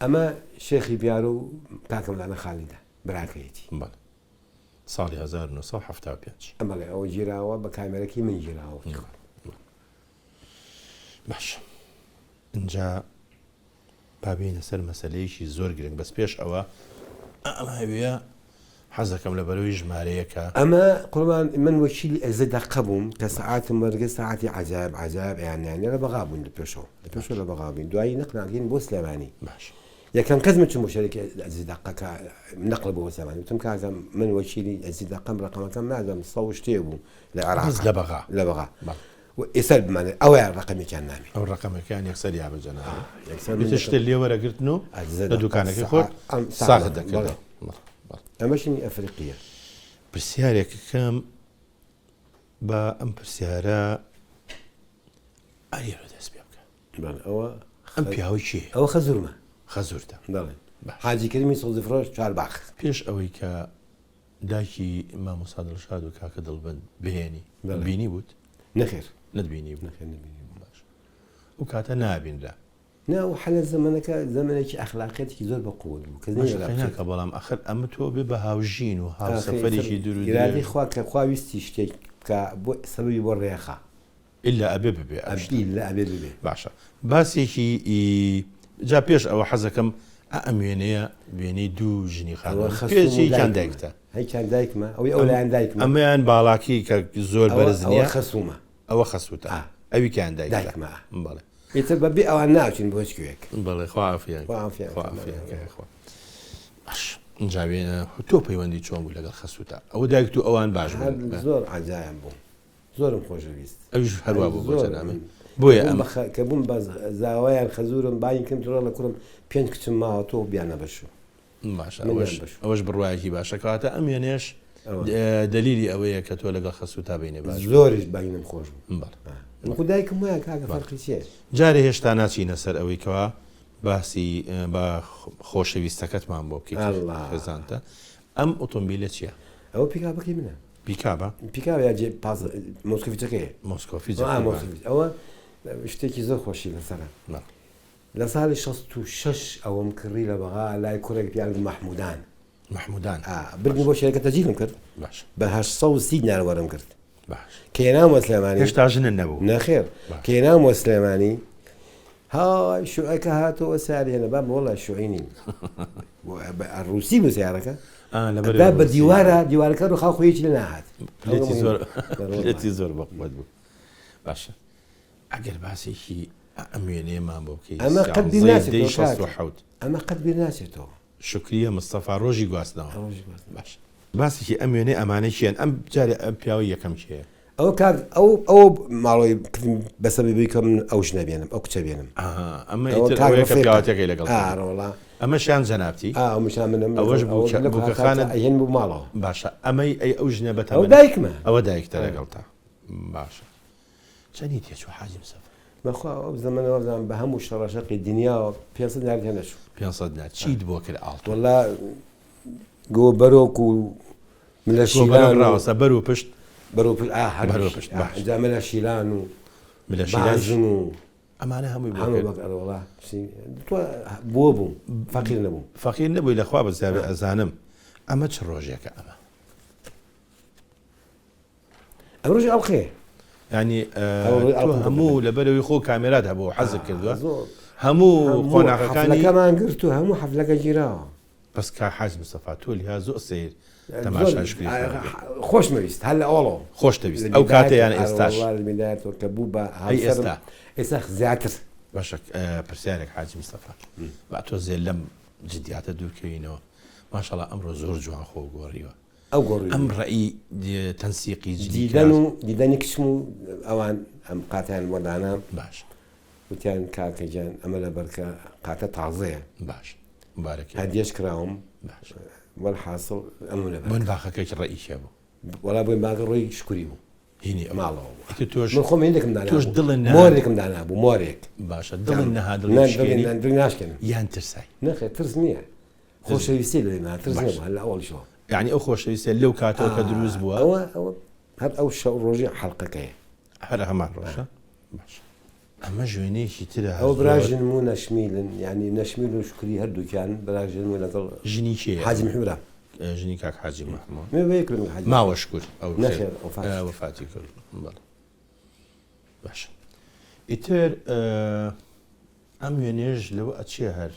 ئەمە شێخی بیار و کاکەملانە خالیدا براکەیەتی ساڵی 1975 ئەمەڵێ ئەوە گیراوە بە کامێرەکی من گیراوە باش اینجا بابینە سەر مەسەلەیەکی زۆر گرنگ بەس پێش ئەوە ئەمە هەویە حەزەکەم لە بەرەوەی ژمارەیەکە ئەمە قوربان من وەکیلی ئەزەدەقە بووم کە سەعاتم وەرگە سەعاتی عەجایب یانیانە لە بەغا بووین لە پێشەوە لە بەغا بووین دوایی نەقناگەین بۆ سلێمانی باش یەکەم کەس من چم بۆ شەریکی ئەزیدەقەکە نەقل بۆ سلێمانی وتم کاکەم من وەکیلی ئەزیدەقەم ڕقەمەکەم نادەم سەو شتێ بوو لە عێراق لە بەغا ئێستا بمانێت ئەوە ڕقەمێکیان نامی ئەو ڕقەمەکان یەکسەر یابجەنە شتێ لێ وەرەگرتن و لە دوکانەکەی خۆت ساغت دەکەن ئەمەشنی ئەفریقیە پرسیارێکەکەم بە ئەم پرسیارە ئەریێرە دەست پێ بکە ئەوە ئەم پیاوەی چی ئەوە خەزورمە خەزورتە دەڵێ حاجی کەریمی سەوزفرۆش چارباخ پێش ئەوەی کە داکی مامۆستا دڵشاد و کاکە دڵبەن بهێنی بینی بووت نەخێر نەتبینی بوو باش و کاتە نابینرا ناو حەلە زەمانەکە زەمانێکی ئەخلاقیەتێکی زۆر بەقووڵ بوو کە بەڵام ئەخر ئەمە تۆ بێ بە هاوژین و هاوسەفەرێکی دوورادی خوا کە خواویستی شتێک کە بۆ سەبەبی بۆ ڕێخە ئللا ئەبێ ببێ ئەبێ ببێ باشە باسێکی جا پێش ئەوە حەزەکەم ئەمێنەیە وێنەی دوو ژنی خانوەکان دایکتە هەیکان دایکمە ئەوەی ئەو لایەن دایکمە ئەمەیان باڵاکی کە زۆر بەرز نییە خەسوومە ئەوە خەسووتە ئەوی کیان دایکمە بەڵێ ئیتر بەبێ ئەوان ناچین بۆ هیچکوێک بەڵێ خواافیان باش جاوێنە تۆ پەیوەندی چۆن بوو لەگەڵ خەسووتە ئەوە دایکت و ئەوان باش زۆر عەجایب بوو زۆرم خۆشەویست ئەوش هەروە بوو بۆ جەنامێ بۆیە ئەمە کە بووم بە زاوایان خەزورم باین کەم تۆ لە کوڕم 5 کچم ماوە تۆ بیانە بەشو باشە ئەوەش بڕواایەکی باشە کەواتە ئەم وێنێش دلیلی ئەوەیە کە تۆ لەگەڵ خەسووتا بینێ باش زۆریش باینم خۆش بوو خودایکم وایە کاکە فەرقی چییە جارێ هێشتا ناچینە سەر ئەوەی کەوا باسی بە خۆشەویستەکەتمان بۆ بکەیت خێزانتە ئەم ئۆتۆمبیلە چییە؟ ئەوە پیکاپەکەی منە پیکابە مۆسکۆفیچەکەی ئەوە شتێکی زۆر خۆشی لەسەرە لە ساڵی 66 ئەوەم کڕی لە بەغا لای کوڕێک پیان محمودان بردنی بۆ شێرەکە تەجیلم کرد بە 830 دینار وەرم کرد کێنام وەسلێمانی هێشتا ژنە نەبوو نەخێر کێنام وەسلێمانی های شوعەکە هاتەوە سارێنە با وەڵا شوعی نین ڕووسی بوو سیارەکە بە دیوارەکە ڕووخا خۆیەکی لە ناهات لێتی زۆر بەقوت بوو باشە ئەگەر باسێکی ئەم وێنەیەمان بۆ بکەیت ئەمە قەت بیر ناچێتەوە شکریە مستەفا ڕۆژی گواستنەوە باش باسێکی ئەم وێنەی ئەمانەی چیان ئەم جارێ ئەم پیاوەی یەکەم چیە ئەو ماڵۆی بەسەبی بیکەم ئەو ژنەبێنم ئەو کچە بێنم ئەمە پیاواتەکەی لەگەڵ ئاڕۆڵا ئەمەشیان جەنابتی مشان منم ئەوەش بووکەخانە ئەهێن بوو ماڵەوە باشە ئەمەی ئەو ژنە بەتە ئەو دایکمە ئەوە دایکتە لەگەڵتا باشە چەندی تێچوو حاجی مسەفەر بەخوا ئەو زەمانەوەزان بە هەموو شەڕەشەقی دنیاوە 500 دینار هێنەچوو 500 دینار چیت بۆ کرد ئاڵتۆ وەڵا گۆ بەرۆک و ملە شیلان ڕاوەسە بەر و پشت بەرۆ پشت جا ملە شیلان و ملە بازن و ئەمانە هەمووی وڵا بۆ بوو فەقیر نەبوو فەقیر نەبووی لەخوا بەزیابێ ئەزانم ئەمە چ ڕۆژێکە ئەمە ئەم ڕۆژی ئەڵخێ ینی هەموو لەبەرەوەی خۆ کامێرات هەبوو حەزت کردووە هەموو خۆناغەکەمان گرت و هەموو حەفلەکە گیراوە بەس کا حاج مستەفا تۆ لیا زۆر سیر تەماشاشکری خۆشمەویست هەل لە ئەوڵەوە خۆش دەویست ئەو کاتەیان ئێستاش کە بوو بە ئێستا زیاتر باشە پرسیارێک حاج مستەفا با تۆ زێر لەم جدیاتە دوورکەوینەوە ماشەڵڵا ئەمڕۆ زۆر جوان خۆ گۆڕیوە ئەو گۆڕی ئەم ڕێی تەنسیقی دیدەنی کچم و ئەوان ئەم قاتیان وەدانا باش وتیان کاکەجان ئەمە لە بەرکە قاتە تازەیە باش مبارەکە هەدیەش کراوم باش وەڵحاصڵ ئەمە لە من باخەکەی ڕێئیشە بوو وەڵا بۆی باگە ڕۆی شکوری بوو هینی ماڵەوە تۆش من خۆم هێندێکم دانا تۆش دڵن مۆرێکم دانا بوو مۆرێک باشە دڵن نەهادڵ ناشکێن یان ترسای نەخێ ترس نییە خۆشەویستی لێ ترس نەبوو لە ئەوڵشەوە یعنی ئەو خۆشەویستە لەو کاتەوە کە دروست بووە ئەوە هەر ئەو شەو ڕۆژی حەڵقەکەیە هەر هەمان ڕۆژە باش ئەمە ژوێنەیەکی ترە ئەو براژن و نەشمیلن ینی نەشمیل و شکری هەردووکیان براژن و لەگەڵ ژنی کێ حاجی محمورە ژنی کاک حاجی محمود ماوە شکر ئەو وەفاتی کرد باش ئیتر ئەم وێنێژ لەوە ئەچێ هەر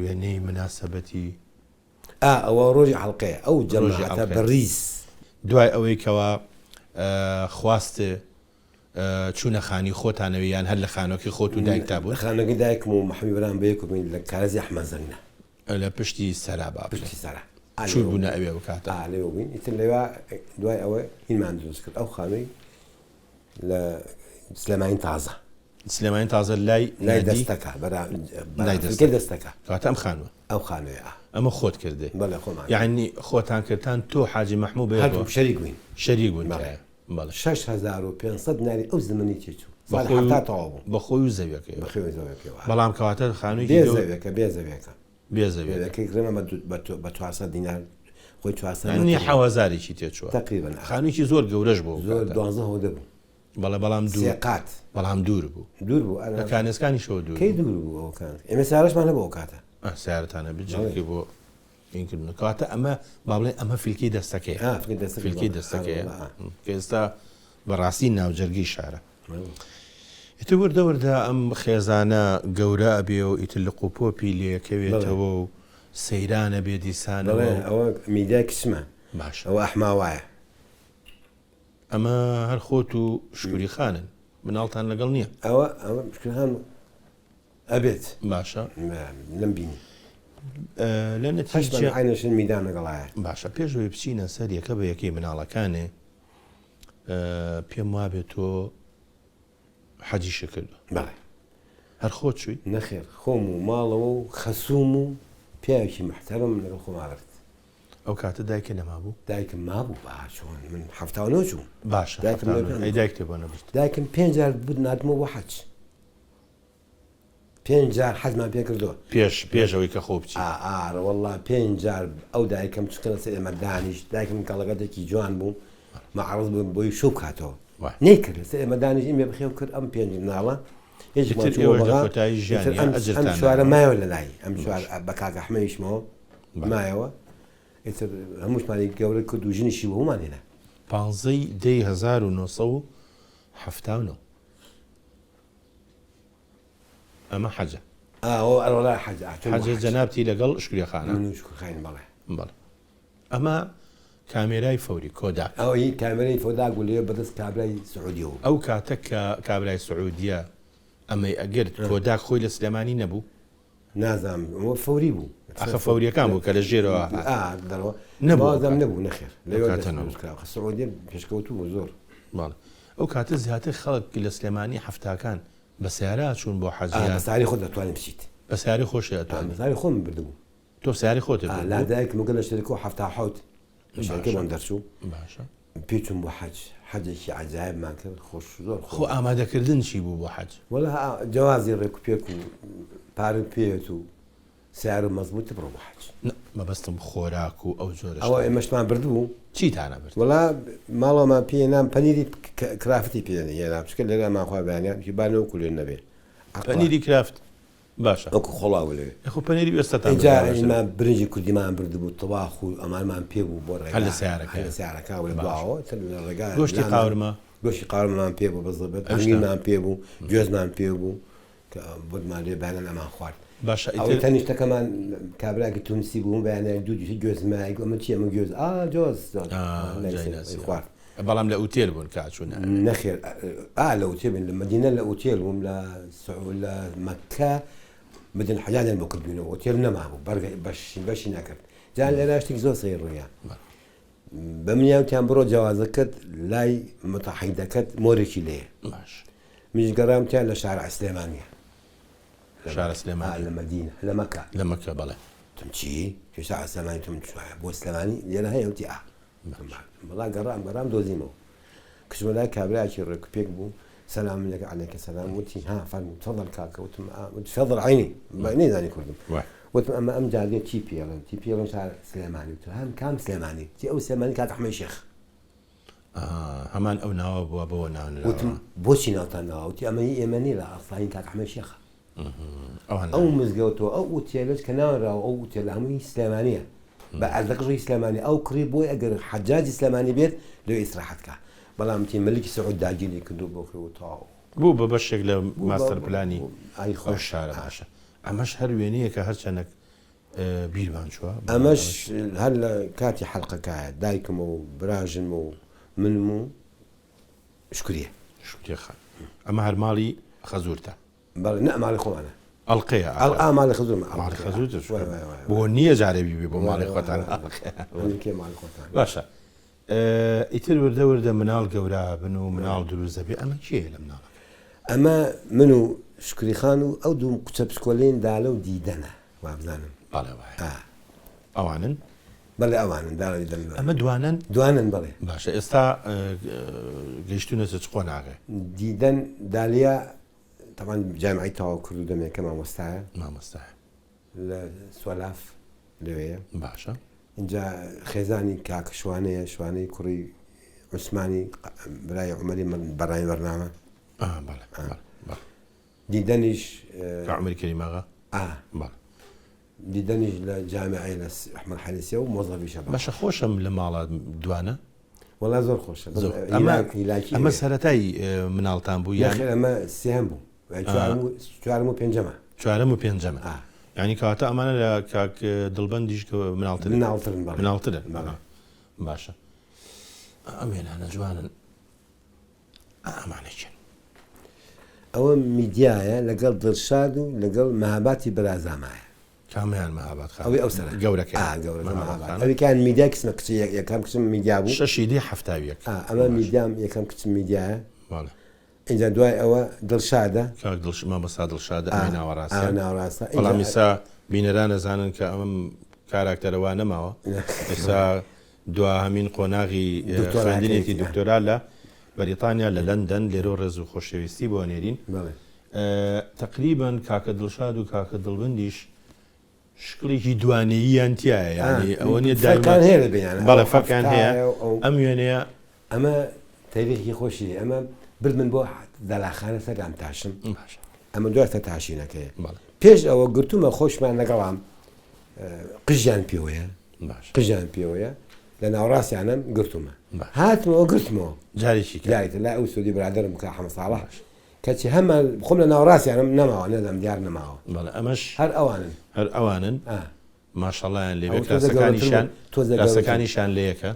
وێنەی مناسبەتی ئەوە ڕۆژی حەڵقەیە ئەو جەماعەتە بەڕیز دوای ئەوەی کەوا خواستێ چوونە خانی خۆتانەوەیان هەر لە خانۆکی خۆت و دایکتا بوو خانەکەی دایکم و محەمی بەران بەیەک بین لە کارەزی ئەحمەزەنە لە پشتی سەرا پشتی سەرا چوو بوونە ئەوێ و کاتە لێوە بووین ئیتر لێوە دوای ئەوە هینمان دروست کرد ئەو خانووی لە سلێمانی تازە سلێمانی تازە لای دەستەکە دەستەکە کاتە ئەم خانووە ئەو خانوێ ئەمە خۆت کردێ بەڵێ خۆمان یعنی خۆتان کردان تۆ حاجی محموود بێ شەریک بووین شەریک بوون 6500 دیناری ئەو زمانی تێچوو بەخۆی و زەویەکەی بەڵام کەواتە خانووی بێزەویەکەی کرێمە بە 400 دینار خۆی 400 حەوازارێکی تێچووە تقریبا خانوویکی زۆر گەورەش بوو زۆر 12 هەودە بوو بەڵام دوورقات بەڵام دوور بوو کانێسکانی شەوە دوور کەی دوور بوو ئەوکان ئێمە سارەشمان هەبوو ئەو کاتە سیارەتانە بجێکی بۆ اینکردن کاتە ئەمە با بڵێ ئەمە فیلکی دەستەکەی فیلکی دەستەکەی کە ئێستا بەڕاستی ناوجەرگی شارە ئیتر وردە ئەم خێزانە گەورە ئەبێ و ئیتر لە قوپۆپی لێکەوێتەوە و سەیرانە بێ دیسانەوە ئەوە میدای کچمە باش ئەوە ئەحماوایە ئەمە هەر خۆت و شکوری خانن مناڵتان لەگەڵ نییە ئەوە شکرخان ئەبێت باشە لەم بینی لە نەتیجە عینەشن میدان لەگەڵایە باشە پێشەوەی بچینە سەر یەکە بە یەکەی مناڵەکانێ پێم وابێت تۆ حەجیشە کردو بەڵێ هەر خۆت چووی نەخێر خۆم و ماڵەوە و خەسووم و پیاوێکی محتەرم لەگەڵ خۆماگرت ئەو کاتە دایکە نەمابوو دایکم مابوو چۆن من هەفتاوە چوو باشە دایک تێ بۆ نەبوویت دایکم 5 جار بود ناتمەوە بۆ حەج 5 جار حەزمان پێ کردووە پێشەوەی کە خۆ بچی وەڵڵا 5 جار ئەو دایکم چکەنە سەر ئێمە دانیش دایکم کەڵەکەتێکی جوان بوو مەعرض بوو بۆی شەو کاتەوە نەیکرد سەر ئێمە دانیش ئێمە بخێو کرد ئەم 5 مناڵە ئەم چوارە مایەوە لە لای ئەم بە کاکە ئەحمەدیشمەوە مایەوە ئیتر هەمووشمانی گەورە کرد و ژنیشی بۆ هەمان هێنا 1970 ئەمە حەجە حەجە جەنابتی لەگەڵ شکریەخانە بەڵێ ئەمە کامێرای فەوری کۆداک ئەوەی کامێرای فۆداک و لێ بەدەست کابرای سعودیەوە ئەو کاتە کە کابرای سعودیە ئەمەی ئەگەرت کۆداک خۆی لە سلێمانی نەبوو نازانم ئەوە فەوری بوو ئەخە فەوریەکان بوو کە لە ژێرەوە دەرەوە نەبوو نەخێر لەوێ سعودی پێشکەوتوو زۆر باڵێ ئەو کاتە زیاتر خەڵک لە سلێمانی هەفتاکان بە سیارە چوون بۆ حەجیان بەساری خۆت دەتوانین بچیت بە سیاری خۆشی دەتوانێت بەساری خۆم بردبوو تۆ سیاری خۆت لادایک مگە لە شتێک و هەفتا حوت شەکە بۆم دەرچوو باشە پێچوم بۆ حەجێکی عجایبمان کرد خۆش زۆر خۆ ئامادەکردن چی بوو بۆ حەج وەلا جوازی ڕێک و پێک و پارم پێوێت و سیار و مەزبوط بڕۆ بۆ حەج مەبەستم خۆراک و ئەو جۆرە ئەوە ئێمەشمان بردبوو چیتانە برد وەڵا ماڵەوەمان پێ نام پەنیری کرافتی پێ هێنا بچکە لێرە ماخوا بەیانیان هی بانەوەکو لێن نەبێ پەنیری کرافت باشە ئەوکو خۆڵاو لێ خۆ پەنیری وێستەتان اینجا ئێمە برنجی کوردیمان بردبوو تەواخ و ئەمانمان پێ بوو بۆ ڕێگا هەر لە سیارەکە لە سیارەکە و لە دواوە تر لە ڕێگا گۆشتی قاورمە گۆشتی قاورمەمان پێ بوو بەزەبێت ئەژنیمان پێ بوو گوێزمان پێ بوو کە بۆمان لێ بانە ئەمان خوارد باشە ئەوەی تەنیشتەکەمان کابراکی تونسی بوو بەیانە دوو گوێزمای ئەمە چی ئەمە گوێز جۆز خوارد بەڵام لە ئوتێل بوون کاچوون نەخێر لە ئوتێل بوون لە مەدینە لە ئوتێل بووم لە مەکە بدن حەجانیان بۆ کردبوونەوە ئوتێل نەمابوو بەشی نەکرد جان لێرە شتێک زۆر سەیر ڕوویان بە منیاوتیان بڕۆ جیازەکەت لای متەحیدەکەت مۆرێکی لێیە منیش گەڕامتیان لە شارع سلێمانیە شارە سلێمانی لە مەدینە لە مەکە لە مەکە بەڵێ تم چی شارع سلێمانی تم بۆ سلێمانی لێرە هەیە وتی بەڵا گەڕام دۆزیمەوە کچمە لای کابراکی ڕێکوپێک بوو سلام لك عليك سلام وتي ها فهم تفضل كاكا وتم تفضل عيني ما نيزاني كردم وتم اما ام جالي تي بي ال شارع سليماني هم كام سليماني تي او سليماني كاك احمد شيخ همان او ناوب ابو نان وتم بوشي ناوتنا وتي اما يمني لا اصلا كاك احمد شيخ او مزقوتو او اوتيلش كنارا او اوتيل هم سليمانيه بعد ذكر سليماني او قريب اجر حجاج سليماني بيت لو استراحتك بەڵام تی ملکی سعود داگیری کردو بۆکەوتەوە بوو بە بەشێک لە ماستەر پلانی ئەو شارە باشە ئەمەش هەر وێنەیە کە هەرچەنەک بیرمان چووە ئەمەش هەر لە کاتی حەڵقەکایە دایکم و براژم و منم و شکریە خان ئەمە هەر ماڵی خەزوورتە بەڵێ نە ماڵی خۆمانە ئەڵقەیە ماڵی خەزوور ماڵی خەزوورتە بۆ نییە جارێبی بێ بۆ ماڵی خۆتان باشە ئیتر وردە وردە مناڵ گەورە بن و مناڵ دروست دەبێ ئەمە کێ لە مناڵ ئەمە من و شکری خان و ئەو دوو قوچە پسکۆلین دالە و دیدەنە وابزانم ئەوانن بەڵێ ئەوانن داڵە دیدەن ئەمە دوانن بڵێ باشە ئێستا گەیشتونەتە چ قۆناغێ دیدەن دالیا تەمان جامعی تەواو کردو دەمێکە مامۆستایە لە سوەلاف لەوەیە باشە اینجا خێزانی کاکە شوانەی کوڕی عوسمانی برای عومەری بەڕای بەرنامە دیدەنیش عومەری کەریماغا دیدەنیش لە جامعی لە ئەحمەد حەلیسیە و مۆزەفیشە باشە خۆشم لە ماڵات دوانە وەڵا زۆر خۆشە ئەمە سەرەتایی مناڵتان بوو یان ئەمە سێهەم بوو چوارم و پێنجەمە یعنی کاتە ئەمانە لە کاک دڵبەندیش کە مناڵترن باشە ئەمێنانە جوانن ئەمانێکن ئەوە میدیایە لەگەڵ دڵشاد و لەگەڵ مەهاباتی بەرازامایە کامیان مەهابات ئەوی ئەو سەر گەورەکە ئەویکان میدیا کچمە کچ یەکەم کچم میدیا بوو شەشی دی هەفتاویەک ئەمە میدیام یەکەم کچم میدیایە اینجا دوای ئەوە دڵشادە مامەستا دڵشادە ناوەڕاستە بەڵامیسا بینەران نەزانن کە ئەمەم کاراکتەرەوە نەماوە ئێستا دوا هەمین قۆناغی خوێندنێتی دکتۆرا لە بەریتانیا لە لەندەن لێرە ڕێز و خۆشەویستی بۆ نێرین تقریبان کاکە دڵشاد و کاکە دڵبندیش شکڵێکی دوانەییان تایە یعنی ئەوە نیە بەڵێ فەرقیان هەیە ئەم وێنەیە ئەمە تاریخی خۆشی ئەمە بردمن بۆ دەلاخانە سەرام تاشم ئەمە دواتە تاشینەکەی پێش ئەوە گرتومە خۆشمان لەگەڵام قژیان پێوەیە لە ناوڕاستیانم گرتومە هاتمەوە گرتمەوە جارێکی جاریتە لا ئەو سودی برادرم کە حەمە ساڵح کەچی هەمە خۆم لە ناوڕاستیانم نەماوە نەدەم دیار نەماوە ئەمەش هەر ئەوانن ماشەڵیان لێ کلاسەکانیشان لەیەکە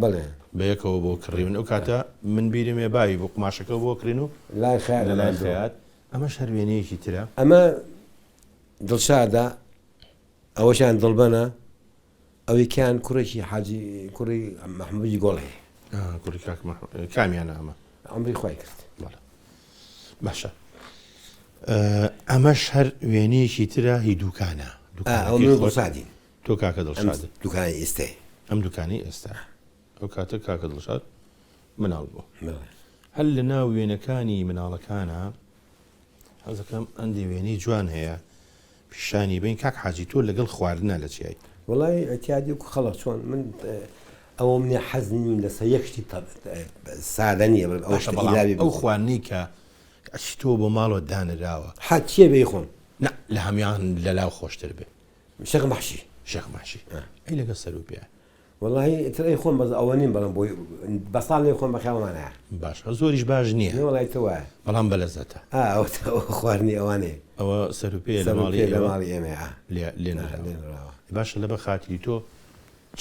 بڵێ بەیەکەوە بۆ کڕیون ئەو کاتە من بیرمێ بای بۆ قماشەکە بۆ کڕین و لای خەیات ئەمە شەروێنەیەکی ترە ئەمە دڵشادا ئەوەشان دڵبەنە ئەوەی کیان کوڕێکی حاجی کوڕی مەحموودی گۆڵێ کوڕی کاک کامیان ئەمە عمری خۆی کرد باشە ئەمەش هەر وێنەیەکی ترە هی دوکانە دڵشادین تۆ کاکە دڵشاد دوکانی ئێستێ ئەم دوکانی ئێستا ئەو کاتە کاکە دڵشاد مناڵ بوو هەر لە ناو وێنەکانی مناڵەکانە حەزەکەم ئەندی وێنەی جوان هەیە پیشانی بین کاک حاجی تۆ لەگەڵ خواردنە لە چیایی وڵی ئەتیادی و خەڵک چۆن من ئەوە منێ حەزنیم لەسەر یەکشتی سادە نییە ئەو خواردنی کە ئەچی تۆ بۆ ماڵەوە دانراوە حچیە بێ خۆم لە هەمیان لە لاو خۆشتر بێ شەق مەحشی شەق ماشی ئەی لەگە سەر و پێ والله ترى خۆم بەز ئەوە نیم بەڵم بۆی بەساڵ لێ خۆم بەخیاڵمانە باش زۆریش باش نییە وڵی تەوە بەڵام بەلەزەتە خواردنی ئەوانێ ئەوە سەر و پێ لە ماڵی ئێمە لێنراوە باشە لە بە خاتی تۆ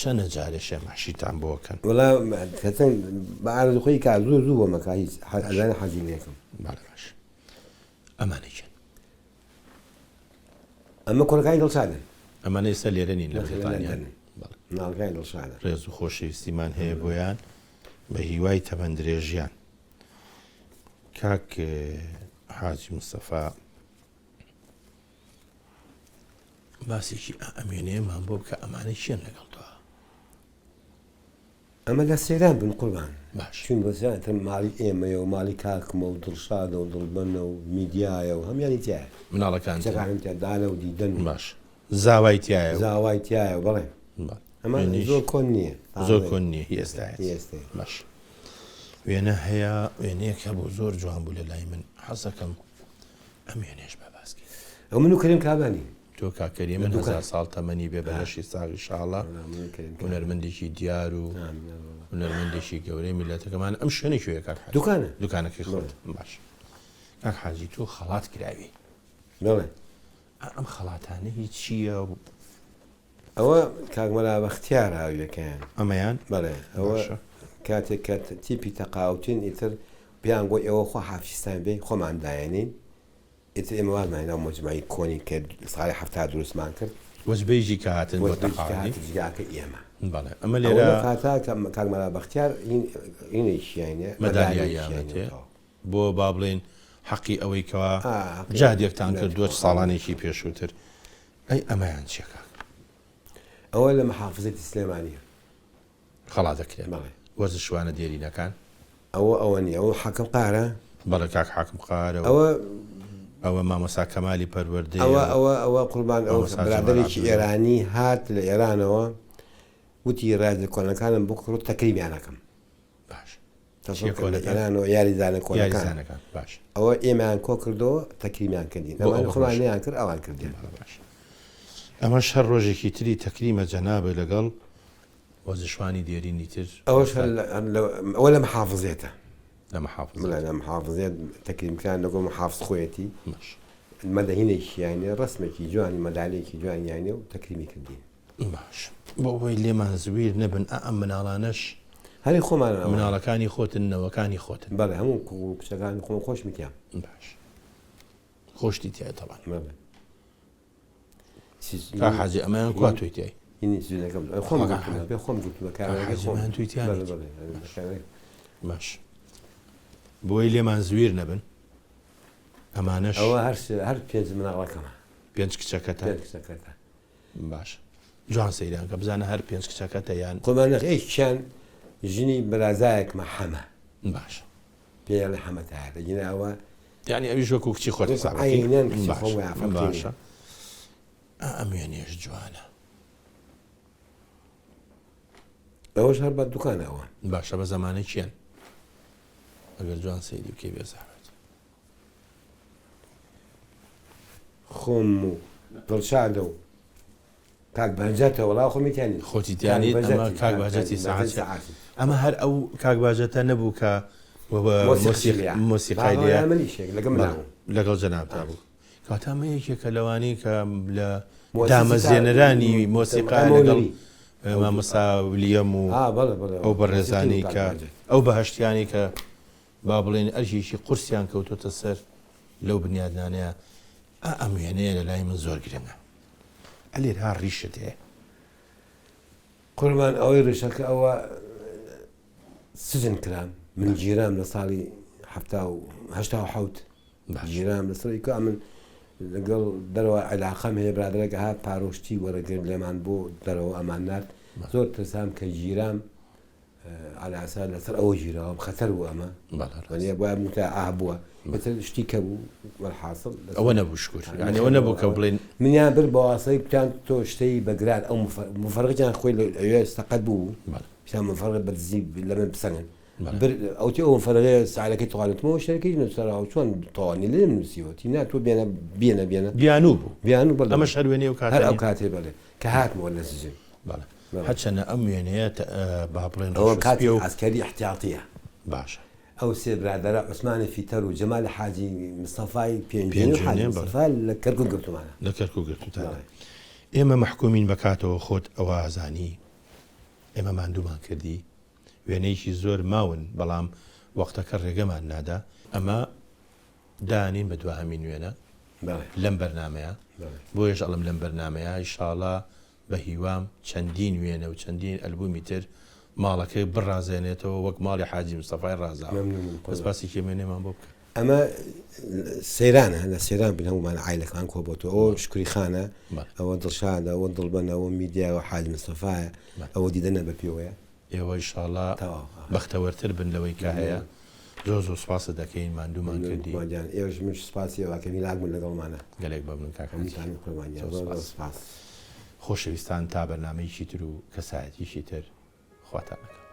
چەنە جارێ شێمەحشیتان بۆکەن وڵا کەچەند بە ئارزوخۆی کا زوو زوو بۆ مەکە هیچ ئەزانە حەزی لێکم باش ئەمانەیەن ئەمە کوڕەکانی دڵشادن ئەمانە ئێستا لێرە نین لە بریتانیان ناڵگای دڵشادە ڕێز و خۆشەویستیمان هەیە بۆیان بە هیوای تەمەند درێژیان کاک حاجی مستەفا باسێکی ئەمێنەیەمان بۆ بکە ئەمانەی چیان لەگەڵ تۆ ئەمە لە سەیران بن قوربان باش چون بەسیانتر ماڵی ئێمەیە و ماڵی کاکمە و دڵشادە و دڵبەنە و میدیایە و هەمیانی تایە مناڵەکان تێدانە و دیدەن باش زاوای تایە زاوای تایە بڵێ ئەمە زۆر کۆن نییە زۆر کۆن نییە ئێستا باش وێنە هەیە وێنەیەکە بۆ زۆر جوان بوو لە لای من حەزەکەم ئەم وێنێش بە باسکی ئەو من و کەریم کابانی تۆ کاکەری من 1000 ساڵ تەمەنی بێ بەلەشی ساغی شاڵە هونەرمەندێکی دیار و هونەرمەندێکی گەورەی میلەتەکەمان ئەم شوێنێکی کاک دوکانەکەی خۆت باش کاک حاجی تۆ خەڵات کراوی بڵێ ئەم خەڵاتانە هیچ چییە ئەوە کاکمەلا بەختیار هاویەکەیان ئەمەیان بەڵێ ئەوە کاتێک کە تیپی تەقاوتین ئیتر پیان بۆ ئێوە خۆ حافیستان بێ خۆماندایەنین ئیتر ئێمە وازمانینەوە مجموعی کۆنی کرد ساڵی هەفتا دروستمان کرد وەزبەیژی کە هاتن بۆ تەقاوی جگاکە ئێمە بەڵێ ئەمە لێرە کاتا کاکمەلا بەختیار هینێکیانە مەدالیایانەتێ بۆ با بڵێن حەقی ئەوەی کەوا جادێکتان کرد دووە ساڵانێکی پێشووتر ئەی ئەمەیان چێکە ئەوە لە محافزەتی سلێمانیە خەڵات دەکرێت وەرزشوانە دێرینەکان ئەوە نیە ئەوە حەکم قارە بەڵێ کاک حاکم قارە ئەوە مامۆستا کەمالی پەروەردەی ئەوە قوربان ئەو برادێکی ئێرانی هات لە ئێرانەوە وتی ڕازە کۆنەکانم بۆ کڕ تەکریبیانەکەم باش ئێرانەوە یاریزانە کۆنەکان باش ئەوە ئێمەیان کۆ کردەوە تەکریمیان کردین خۆمانیان کرد ئەوان کردین باش ئەمە شەر ڕۆژێکی تری تەکریمە جەنابێ لەگەڵ وەزشوانی دێرینی تر ئەوە لە محافزێتە لە محافزێت تەکریمکان لەگۆ محافز خۆیەتی مەدەهینێکیانێ ڕسمێکی جوانی مەدالێکی جوانیانێ و تەکریمی کردین باش بۆ بۆی لێمان زویر نەبن ئەم مناڵانەش هەری خۆمان مناڵەکانی خۆتن نەوەکانی خۆتن بەڵێ هەموو کچەکانی خۆم خۆش میتیان باش خۆشتی تایە تەڵان حاجی ئەمەیان کوا توی تای خۆم تویتیان باش بۆی لێمان زویر نەبن ئەمانەش ئەوە هەر پێنج مناڵەکەمە پێنج کچەکەتە باش جوان سەیران کە بزانە هەر پێنج کچەکەتە یان خۆمانەیەکیان ژنی بەرازایەکمە حەمە باش پێ لە حەمەتە ئەوە یعنی ئەویش وەکو کچی خۆت باشە ئەم وێنێش جوانە ئەوەش هەر بە دوکانەوە باشە بە زمانەی چیان ئەگەر جوان سەیری بکەی بێزەحمەت خۆم و دڵشادە و کاک بەهجەتە وەڵا خۆمیتیانی خۆتی تیانی ئەمە کاک بەهجەتی سەعات ئەمە هەر ئەو کاک بەهجەتە نەبوو کە مۆسیقای لەگەڵ جەنابتا بوو کاتامە یەکێکە لەوانەی کە لە دامەزێنەرانی مۆسیقا لەگەڵ مامۆستا ویلیەم و ئەو بەڕێزانی کە ئەو بەهەشتیانی کە با بڵێن ئەرژێکی قورسیان کەوتۆتە سەر لەو بنیادانەیە ئەم وێنەیە لە لای من زۆر گرنگە ئەلێر ها ڕیشت هەیە قوربان ئەوەی ڕێشەکە ئەوە سجن کرام من جیرام لە ساڵی هەشتا و حەوت جیرام لەسەر کە من لەگەڵ دەرەوە علاقەم هەیە برادرێک هات پارۆشتی وەرەگرت لێمان بۆ دەرەوە ئەمان نات زۆر ترسام کە جیرام على ئاسا لەسەر ئەوە ژیرەوە خەتەر بوو ئەمە وەنیە بۆە موتە ئابووە شتی کە بوو وەرحاصل ئەوە نەبوو شکر یعنی ئەوە نەبوو کە بڵێن منیان بر بە واسەی بتان تۆ شتەی بەگران ئەو مفەرقیان خۆی لەوێ سەقەت بوو پیان مفەرق بەرزی لەمە بسەنگن ئەوتی ئەو فەرقەیە ساعەکەی توانێتمەوە شەرەکەی نووسەرەوە چۆن تەوانی لێ نووسیوەتی نا تۆ بێنە بیانوو بوو بیانوو بەڵێ ئەمە شەروێنێ و هەر ئەو کاتێ بەڵێ کە هاتمەوە لە سجن هەرچەنە ئەم وێنەیە با بڵێن ئەوە کاتی عسکەری احتیاطیە باشە ئەو سێ برادەرە عوسمانی فیتەر و جەمال حاجی مستەفای پێنجێن حاجی مستەفا لە کەرکوو گرتومانە لە کەرکوو گرتوتانە ئێمە محکومین بە کاتەوە خۆت ئەوە ئازانی ئێمە ماندوومان کردی وێنەیەکی زۆر ماون بەڵام وەختەکە ڕێگەمان نادا ئەمە دانین بە دوهەمین وێنە لەم بەرنمەیە بۆیش ئەڵم لەم بەرنمەیە ئینشاڵڵا بە هیوام چەندین وێنە و چەندین ئەلبومی تر ماڵەکەی بڕازێنێتەوە وەک ماڵی حاجی مستەفای ڕازاوە باسی کێمێنێمان بۆ بکە ئەمە سەیرانە لە سەیران بن هەمومان عیلەکان کۆبەتەوە ئەوە شکری خانە ئەوە دڵشادە ئەوە دڵبەنە ئەوە میدیاوە حاج مستەفایە ئەوە دیدەنە بە پێوەیە ئێوە ئینشاڵڵا بەختەوەرتر بن لەوەی کە هەیە زۆر زۆر سپاسە دەکەین ماندوومان کردی ئێوەش من سپاسی ئەوە کە میلاک بوون لەگەڵمانە گەلێک بە من کاکەتان خۆشەویستان تا بەرنامەیەکی تر و کەسایەتیشی تر خواتان بکەم.